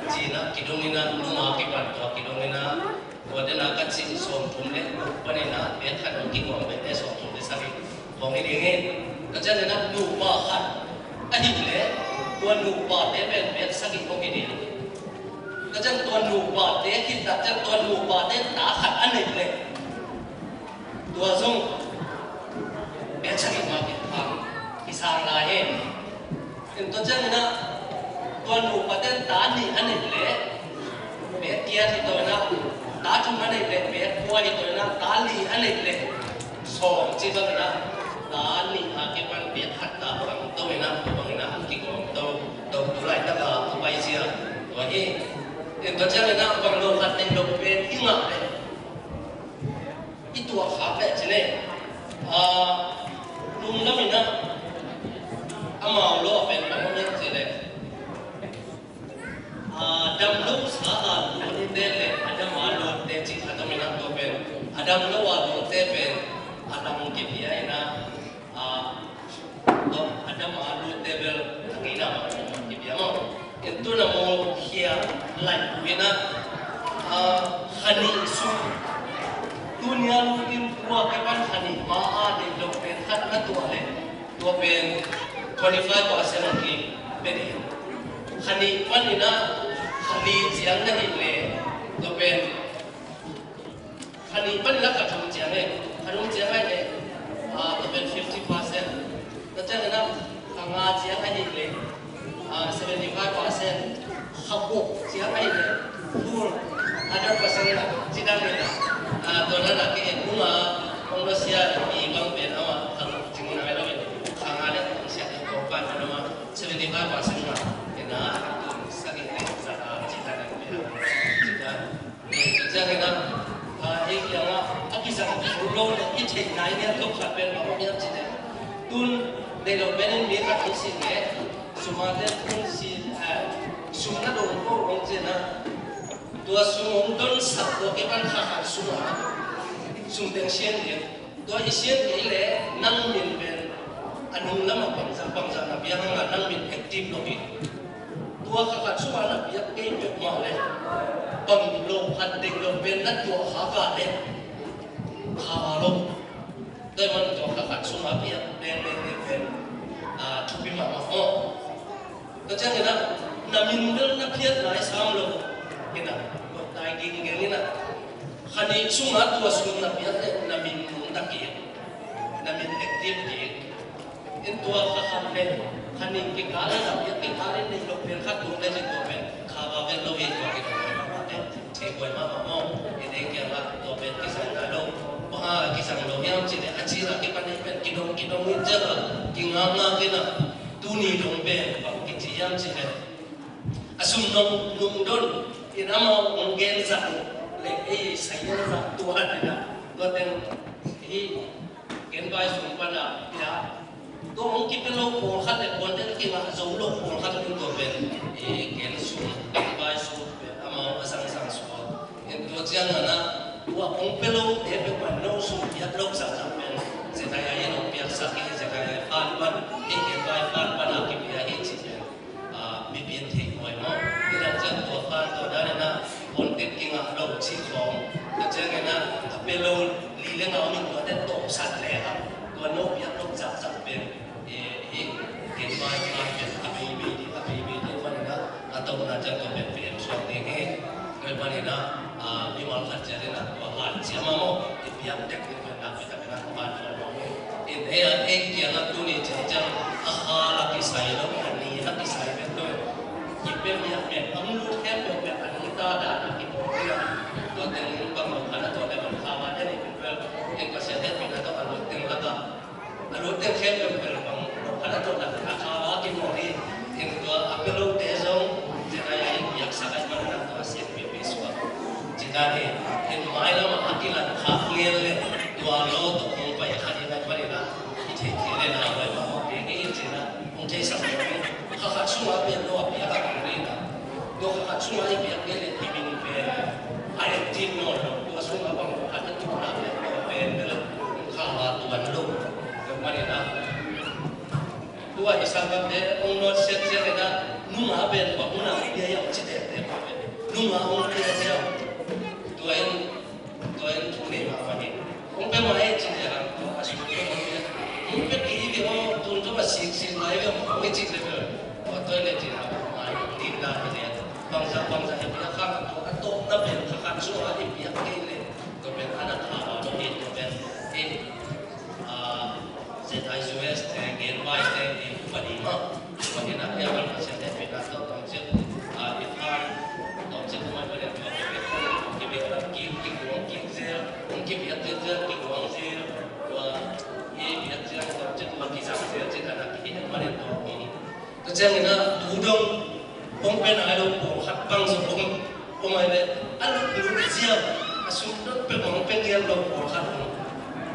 Cina kidong ni na rumah akipan kau kidong ni na kau dena kat si som tumle panena biar kat dong kidong bete som tumle sakit. Kau ni dingin. Kerja nak lupa kan, akhirnya tuan lupa dia ben sakit kau ini. Kerja tuan lupa dia kita tuan lupa dia tak kan aneh le. Tuan sung ben sakit makin kisah lain. Kerja nak tuan lupa dia tak aneh le. Ben dia itu nak tak cuma aneh le, ben kuat itu nak tali aneh le. So cerita nak. Tani akipan biar hatta orang tahu ina kiko tahu tulai tak apa isia. Wahai itu jangan nak orang tahu hatta yang ben ingat le. Itu apa cene? Lum lamina amal lo ben bangun cene. Adam lo saat ini dele Adam lo teci atau minat tu ben. Adam lo wadu teben Adam mungkin dia ina ada malu tebel ngina ibiamo itu namo hia lain wina hani su dunia lukin tua kapan hani maa de lopen hat na tua pen 25% lagi beri hani panina hani jiang na ile lopen hani panila katum jiang hanum jiang lopen 50%. Kerja nak angah siang hari ini 75% habuk siang hari ini full ada pasal sidang ini. Tuan nak ke bunga Malaysia di Bang Ben awak kalau cuma nak lagi angah ada siap korban nama 75% lah. Kena sakit sedang sidang ini. Kerja nak yang aku sangat berlalu itu naiknya tu kapan awak yang sidang tun development ni kat sini sumatera tun si sumna dong ko orang cina dua sumong don satu kepan hak semua sumteng sian dia dua isian dia le nang min ben anung lama bangsa nabi yang nang min aktif logi dua kakak semua nabi yang kejut mau le bang lo hat development na dua hak le kalau Dalam tu kakak semua pihak ben tapi mak oh kerja kita nak mindel nak pihak naik samlo kita naik gini nak hari semua tua semua nak pihak nak mindel tak kiri nak mindel aktif kiri itu kakak ben hari kita nak pihak kita ni lo ben kat tu lagi tu ben khabar ben lo itu kita cekoi mak mau ini kita tu ben kisah lalu kisah lo yang cina acira kita ni ben kidong ni jaga kinganga kita tuni dong ben kiti yang cina asum nong don inama onggen zak le saya zak Tuhan ada goten gen bai sum pada ya to mungkin pelo pol khat le pol den kinga zo lo pol khat ni to ben gen sum gen bai sum ama asang su en to jangan na wa pelo ebe pano su ya blok sa ben setaya yang biasa kita jaga fan gen bai fan aki dia itu bibin thik moi mo kita jangan to fan to dan na konten kinga lo si khong jangan na pelo li le ngau ni to den to sat le ha to no ya to sa ben gen bai fan ben abi di mana atau na jangan ben ben so ni mana lima kerja ni nak buat siapa mau tiap teknik nak kita buat ini yang tu ni jangan lagi saya lo ni lagi saya betul. Ibu yang ambil ambil kita dah lagi ตัวเต็งบางคนนะตัวเต็งมันข้าวมาได้ในเป็นเรื่องเองก็เสียได้เป็นตัวอารมณ์เต็งแล้วก็อารมณ์เต็งเข้มเป็นบางคนนะตัวหลักข้าวกินหมดนี่เองตัวอัปเปอร์ลูกเตะซงจะได้อยากสักการมันตัวเสียเปรียบสวะจะได้เห็นไม้แล้วมากินละข้าวเงี้ยเลยตัวโลตัวคงไปขัดยังไงไปนะที่ที่เล่นอะไรมาเองนี่จริงนะผมใช้สักอย่างข้าวชุ่มมาเป็นโลกอยากกินเลยนะตัวข้าวชุ่มมาที่เปลี่ยนเลยที่เป็นเป็นอะไรที่โน่นตัวชุ่มมาบางอันนั้นตัวนั้นเป็นเลยข้าวตัวลูกกับมันนะตัวอิสระแบบนี้องค์โน้ตเสียเลยนะนุ่งอาเป็นแบบนุ่งอาเดียวจิตเด็ดเลยนุ่งอาองค์เดียวตัวเองทุเรศมากกว่านี้องค์เป็นอะไรจิตเด็ดอ่ะตัวอาชีพเป็นอะไรองค์เป็นกี่เดียวตัวตัวมาสิ่งไหนก็ไม่จิตเด็ดเลยตัวเล็กจิตเราไม่ติดได้เลยบางสักอย่างข้างตัวโต๊ะนั่นเป็นข้างช่วงที่เปียกเกลเลยตัวเป็นอนาคตตัวเป็นเซนไทซูเอสแต่เกณฑ์ไว้แต่ในผู้ปฏิบัติวันนี้นักเรียนมันเสียแต่เป็นนักต้องเชื่ออีกครั้งต้องเชื่อไม่เป็นไรที่เป็นกี่หวงกี่เซลกี่เบียดเซลกี่หวงเซลว่าเบียดเซลต้องเชื่อว่ากี่สักเซลจะขนาดที่นั่นมาเรียนตัวนี้ก็เช่นนี้นะดูดงผมเป็นอะไรผมหัดบังสมผมอะไรอันรู้เสียสุดเป็นผมเป็นเรียนเราผมหัด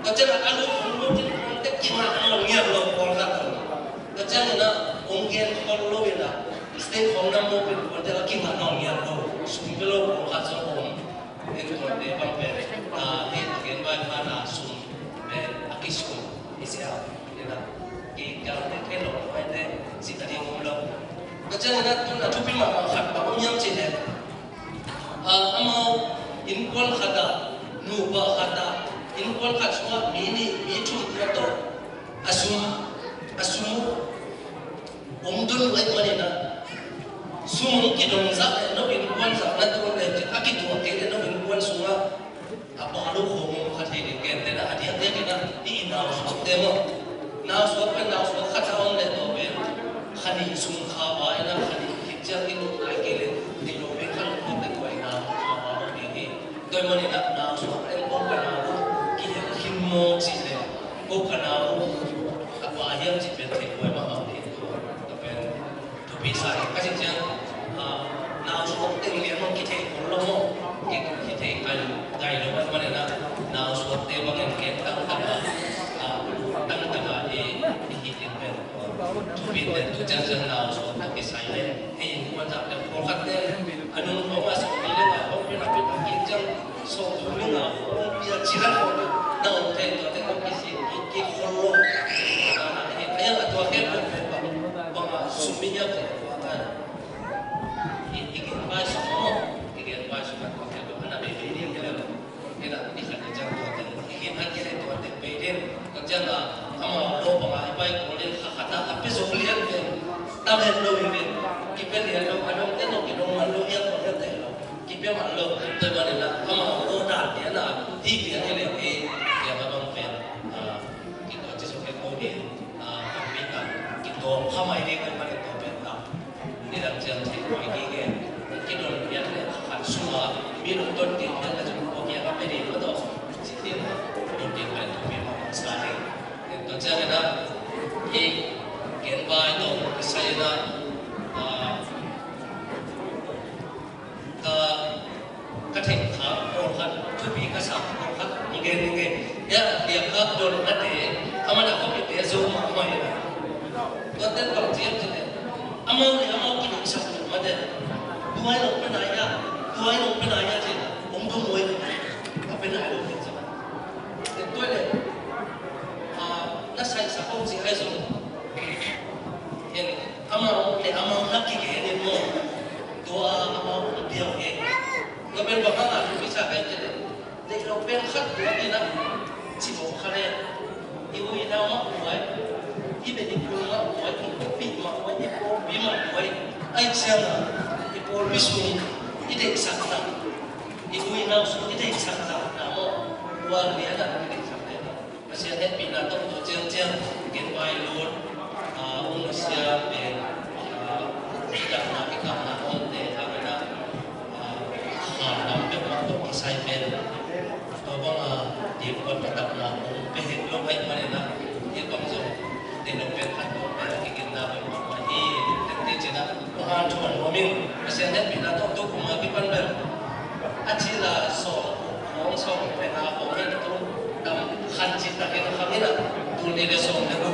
ก็จะอันรู้ผมรู้ที่แต่กินมาเอาเงียบเราผมหัดก็จะนี่นะองค์เรียนคนรู้อยู่นะสเต็ปของน้ำมันเป็นคนแต่ละกินมาเอาเงียบเราสุดเป็นเราผมหัดสมผมเองตัวเด็กบางเป็นที่เรียนไว้ผ่านสุ่มเป็นอากิสุนอิสระนี่นะกี่การเด็กแค่หลงไปแต่สิ่งที่ผมเราก็จะนี่นะตัวนั้นทุกปีมาขัดแบบองค์ยังจีเนี่ยmau inkol khata nuba khata inkol khat sunga mini mi thum to asum omdun wai manina sum kidong za no inkol za na to le aki to ke no inkol sunga apa lu khom khat he ke te na adia te ke na I na so te mo na so pe na so khata on le to be khani sum kha ba na khani khitja ki no ai ke le ni lo be khal ko te ko na tôi muốn đi đặt nào xuống em có cái nào kia khi mua chỉ để có cái nào các bạn hiện chỉ biết thấy quay mà học đi tập bên tập bị sai cái gì chứ nào xuống tiền liền không kia thấy cũng lâu không kia thấy cái lâu mà này là nào xuống tiền bằng cái tăng đi đi tiền bên tập bị tiền tôi chân nào xuống cái sai này thì quan trọng là có khát tiền anh không có xuống đi lên là không biết là biết cái chân so mình là ông bây giờ chỉ là đầu tiên tôi thấy ông cái gì cái khôn lồ cái là tôi thấy bằng sum mình nhớ cái bài số cái bài số mà tôi thấy là bị đi cái là đi khai chân tôi thấy cái này tôi thấy bị đi cái chân là ama lo bằng ai bài của lên khát khát là cái số liền về tao lên đâu về cái bên liền đâu anh ông cái đâu mà lo yên của cái thế cái bên mà lo tôi bảo là ama lo đạt thế là thi tiền cái này thì mà bằng về cái đó chỉ số cái cố đi không biết là cái đó không ai đi cái mà cái đó biết là đi làm chân thì cái cái đó là biết là phản xung mà biết là tuân tiền nên là chúng có nghĩa là cái này nó đó chỉ tiền tuân tiền phải tuân tiền mà sai đấy tôi cho nên là cái kiến bài đó cái sai là cái thành khá đồ khăn chút bị cái sao đồ khăn những cái ya dia khá đồ nó để ama đã có bị để zoom mà mày có tên bằng tiếng gì đấy ama cái gì sao mà đấy đuôi nó bên này ya gì ông đuôi môi ở bên này luôn sao để tôi này nó sai sao không gì hay rồi hiện ama nó cái này muaตัวamaเดียวเองก็เป็นแบบนั้นวิชาการจะได้เราเป็นขั้นตัวนี้นะที่ผมคะแนนอีวุ้ยเรามาไว้ที่เป็นอีกคนมาไว้คนปีมาไว้อีโปปีมาไว้ไอ้เจ้าน่ะอีโปวิสุนีอีเด็กสักนะอีวุ้ยเราสุดอีเด็กสักนะนะโมวันนี้นะอีเด็กสักนะมาเสียเด็กปีนั้นต้องตัวเจ้าเก็บไว้โหลดอุณเสียเป็นจากนักการองค์เดชอะไรนะนำเป็นมาตัวที่ใส่ som le ko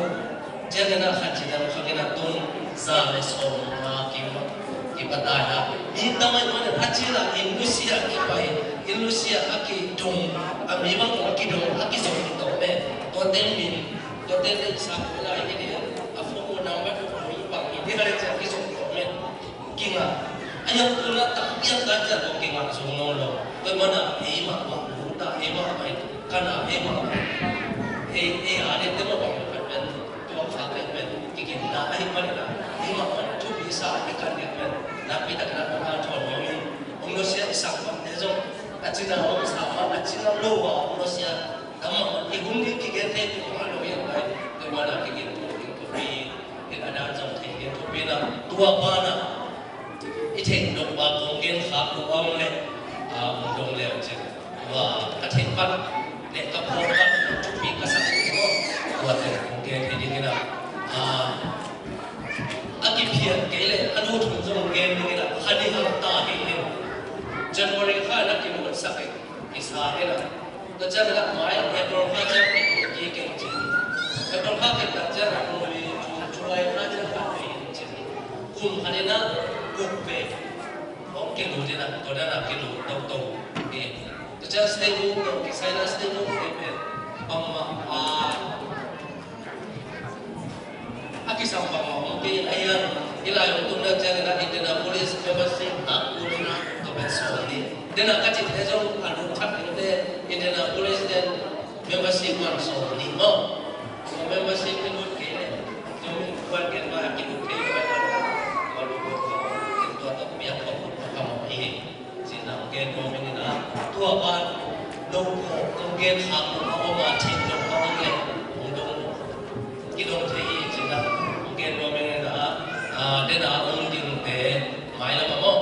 chen na khat chi da kha na tun za le som ma ki patala mi tamai ko ne achila Indonesia ki pai Indonesia aki dong ami bang aki dong aki som to me to ten min to ten le sa ko la ini a phone number to mi bang ini kare cha ki som to me kinga ayam tuna tak yang gaja to kinga som no lo to mana e ma ta e ma mai kana e ma e ane te mo bang ben to fa ke ben ki ki na ai ma na e ma to bi sa ke kan ke ben na pi ta kana ma thon mo mi Indonesia isang pang ne zo achina ho sama achina lo wa Indonesia kama igundi ki gete ki ma lo yan bai to mana ki ki to bi in ada jam thai ke to bi na tua pa na I thei no ba kong gen kha lo om le a dong le che wa ka thei pan le ka pho ka to bi ka sa ko wa te kong gen ni ni na aki phian ke le anu thum jong gen ni na khani ha ta hi January kha na ki mo sa ke isa he na to jan la mai April kha ja ki ke chi April kha ke ta ja na mo li July kha ja ka ke chi kum khani na ku pe ong ke lu de na to na ke lu to ke to ja stay lu to ki sai na stay lu ke pe ma aki sam pa mo ke ayan ila yo to na ja na Indian police membership aku na Sorry. Then I got it as a tap there in the president membership one so membership in what came to work in my into be a come here. See now get moving in to a bar, don't get half of my team, you don't take it, get moving in then I only there, my mama.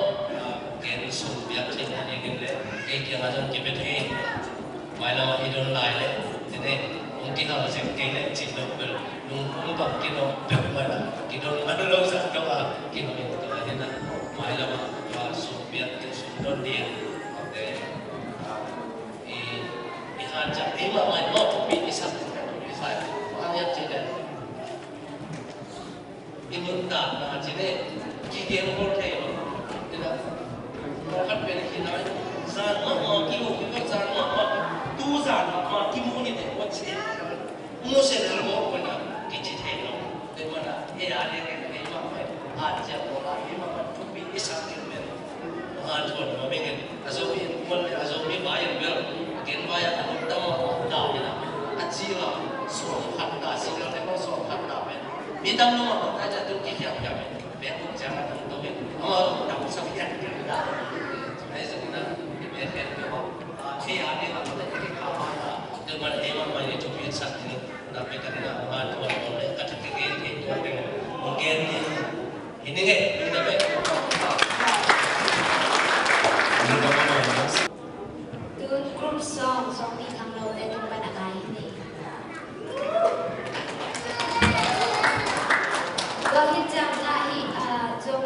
So we are taking again the 8 years ago keep it in my lama he don't lie today mungkin harus yang kene cinta bel numpang kino bermana kino mana lo sa kawa kino itu aja na my lama so we are so don't dia okay haja ima mai mau pi isa bisa ayat tidak ini tak na jadi kigen hotel tidak kan pele kinai zan ma ki mo ki zan ma tu zan ma ki mo ni de what se mo se de mo ko na ki chi the no de mana e a de ke ma mai a ja ko la e ma tu bi isa ke me ha thon ma be ke azo bi mo le azo bi ba ya be gen ba ya ta ma ta ni na a chi la so khat ta si la de ko so khat ta me mi dam no ma ta ja tu ki kya kya me be ku ja ma tu to me ma ta ko sa ya ke da ऐसे ना ये है कि वो ये आने वाला है कि खाना जब मैं एवं मैं जो भी साथ में ना पे करना बात वो बोले कट के ये तो है उनके ini ke ini पे từ group song đi thăm lâu để chúng ta đã cái gì và hiện trạng lại trong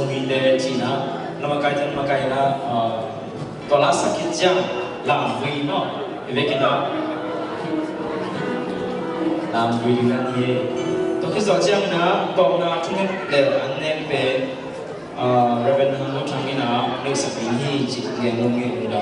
mi de china lama kai na tola sakit jang làm vì nó về cái đó làm vì cái gì tôi khi giờ chăng na còn na chúng để anh em về Reverend Hanu Chamina nước sạch hi chỉ nghe ngôn ngữ đó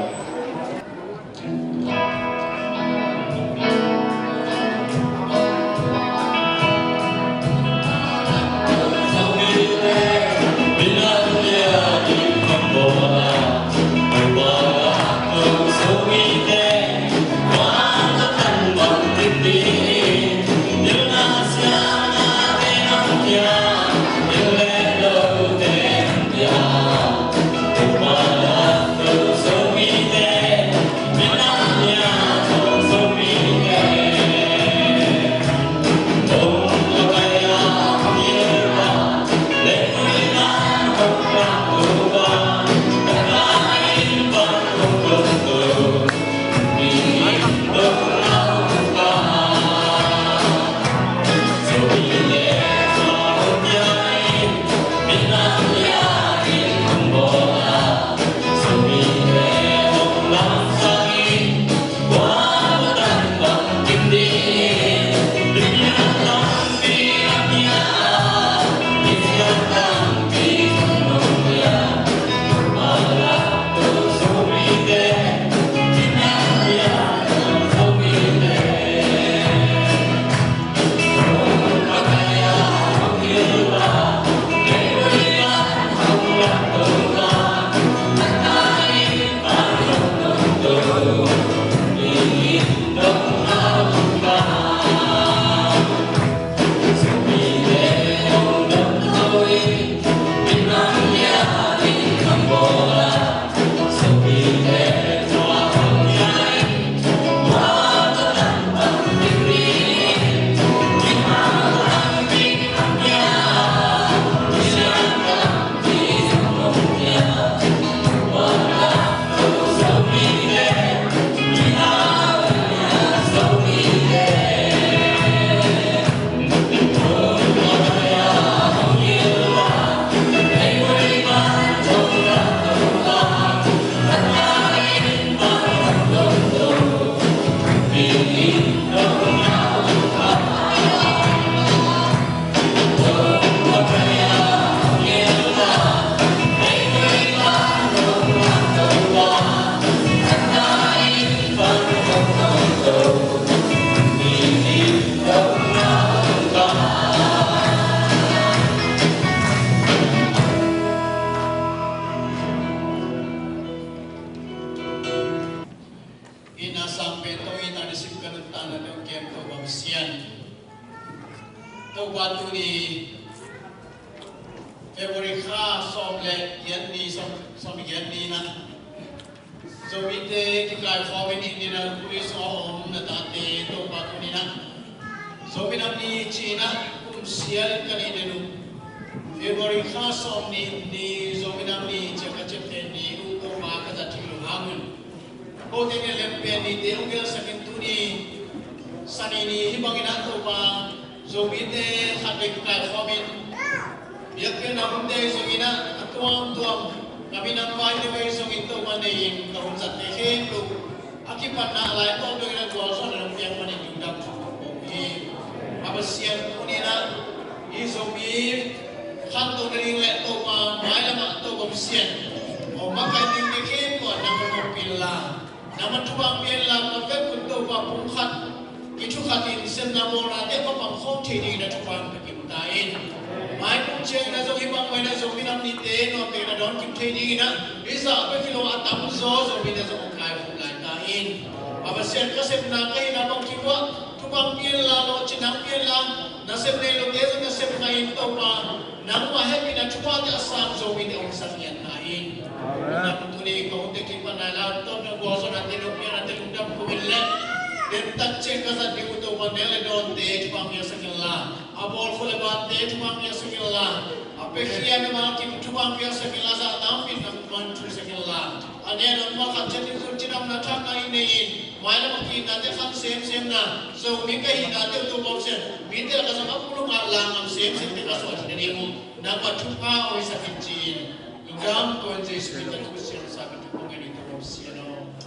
Pekian nama kita cuma biasa kilasa tampil nak mantul sekilas. Ada orang makan jadi kunci nama nak ini. Mana mungkin nanti kan sem na. So mereka nanti tu bosan. Mereka akan sama puluh malam sem mereka suatu jadi mu. Nampak cuma orang sakit cin. Ingam tuan Yesus kita tu siapa sakit tu mungkin itu bosan.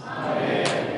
Amen.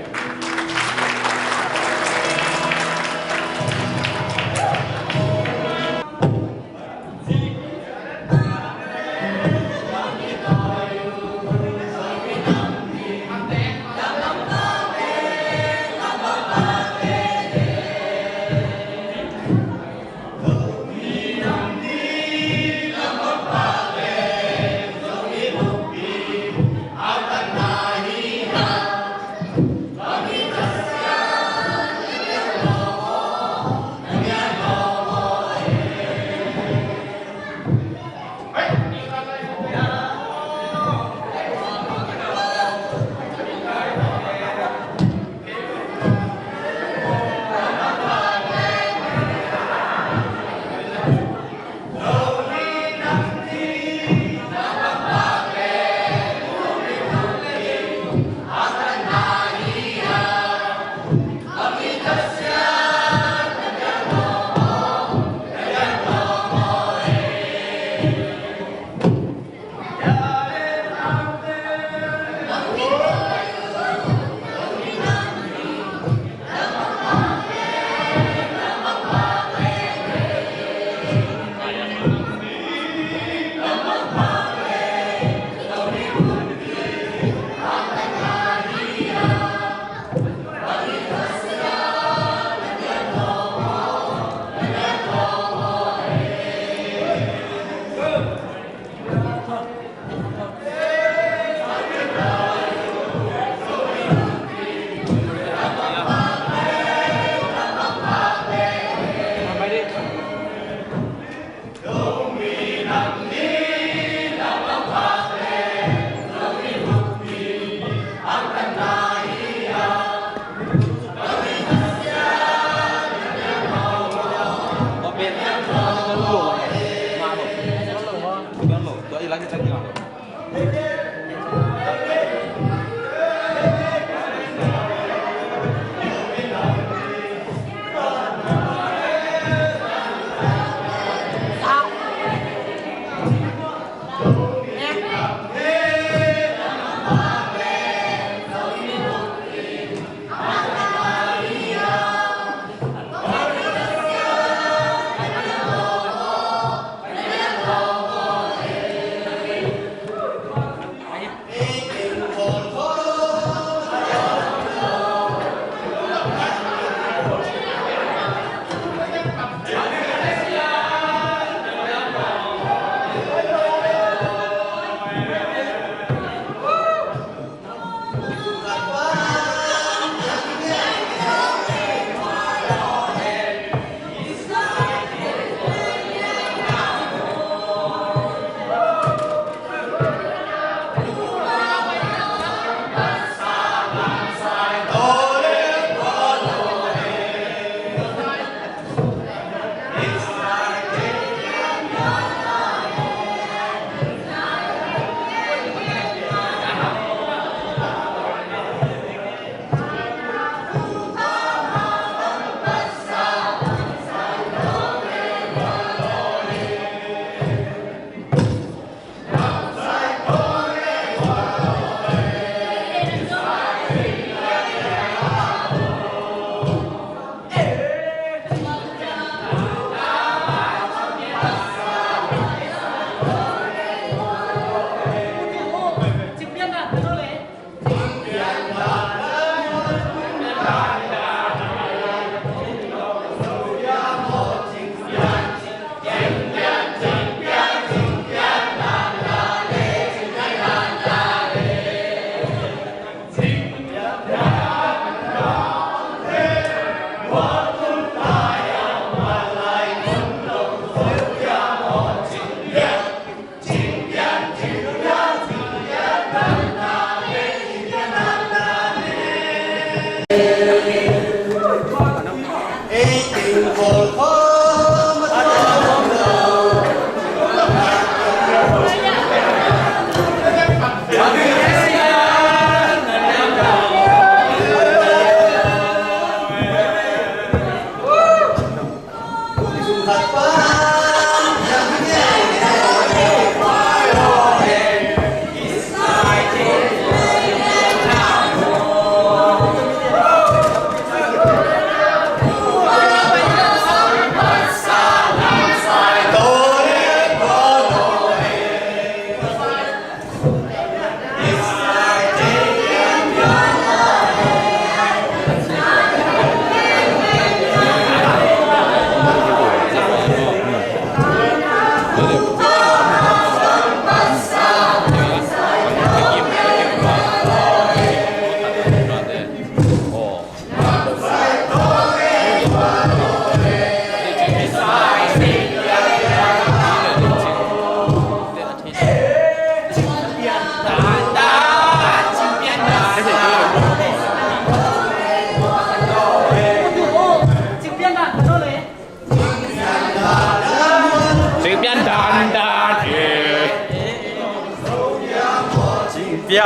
天，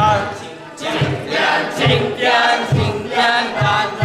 晴天，晴天，晴天，看。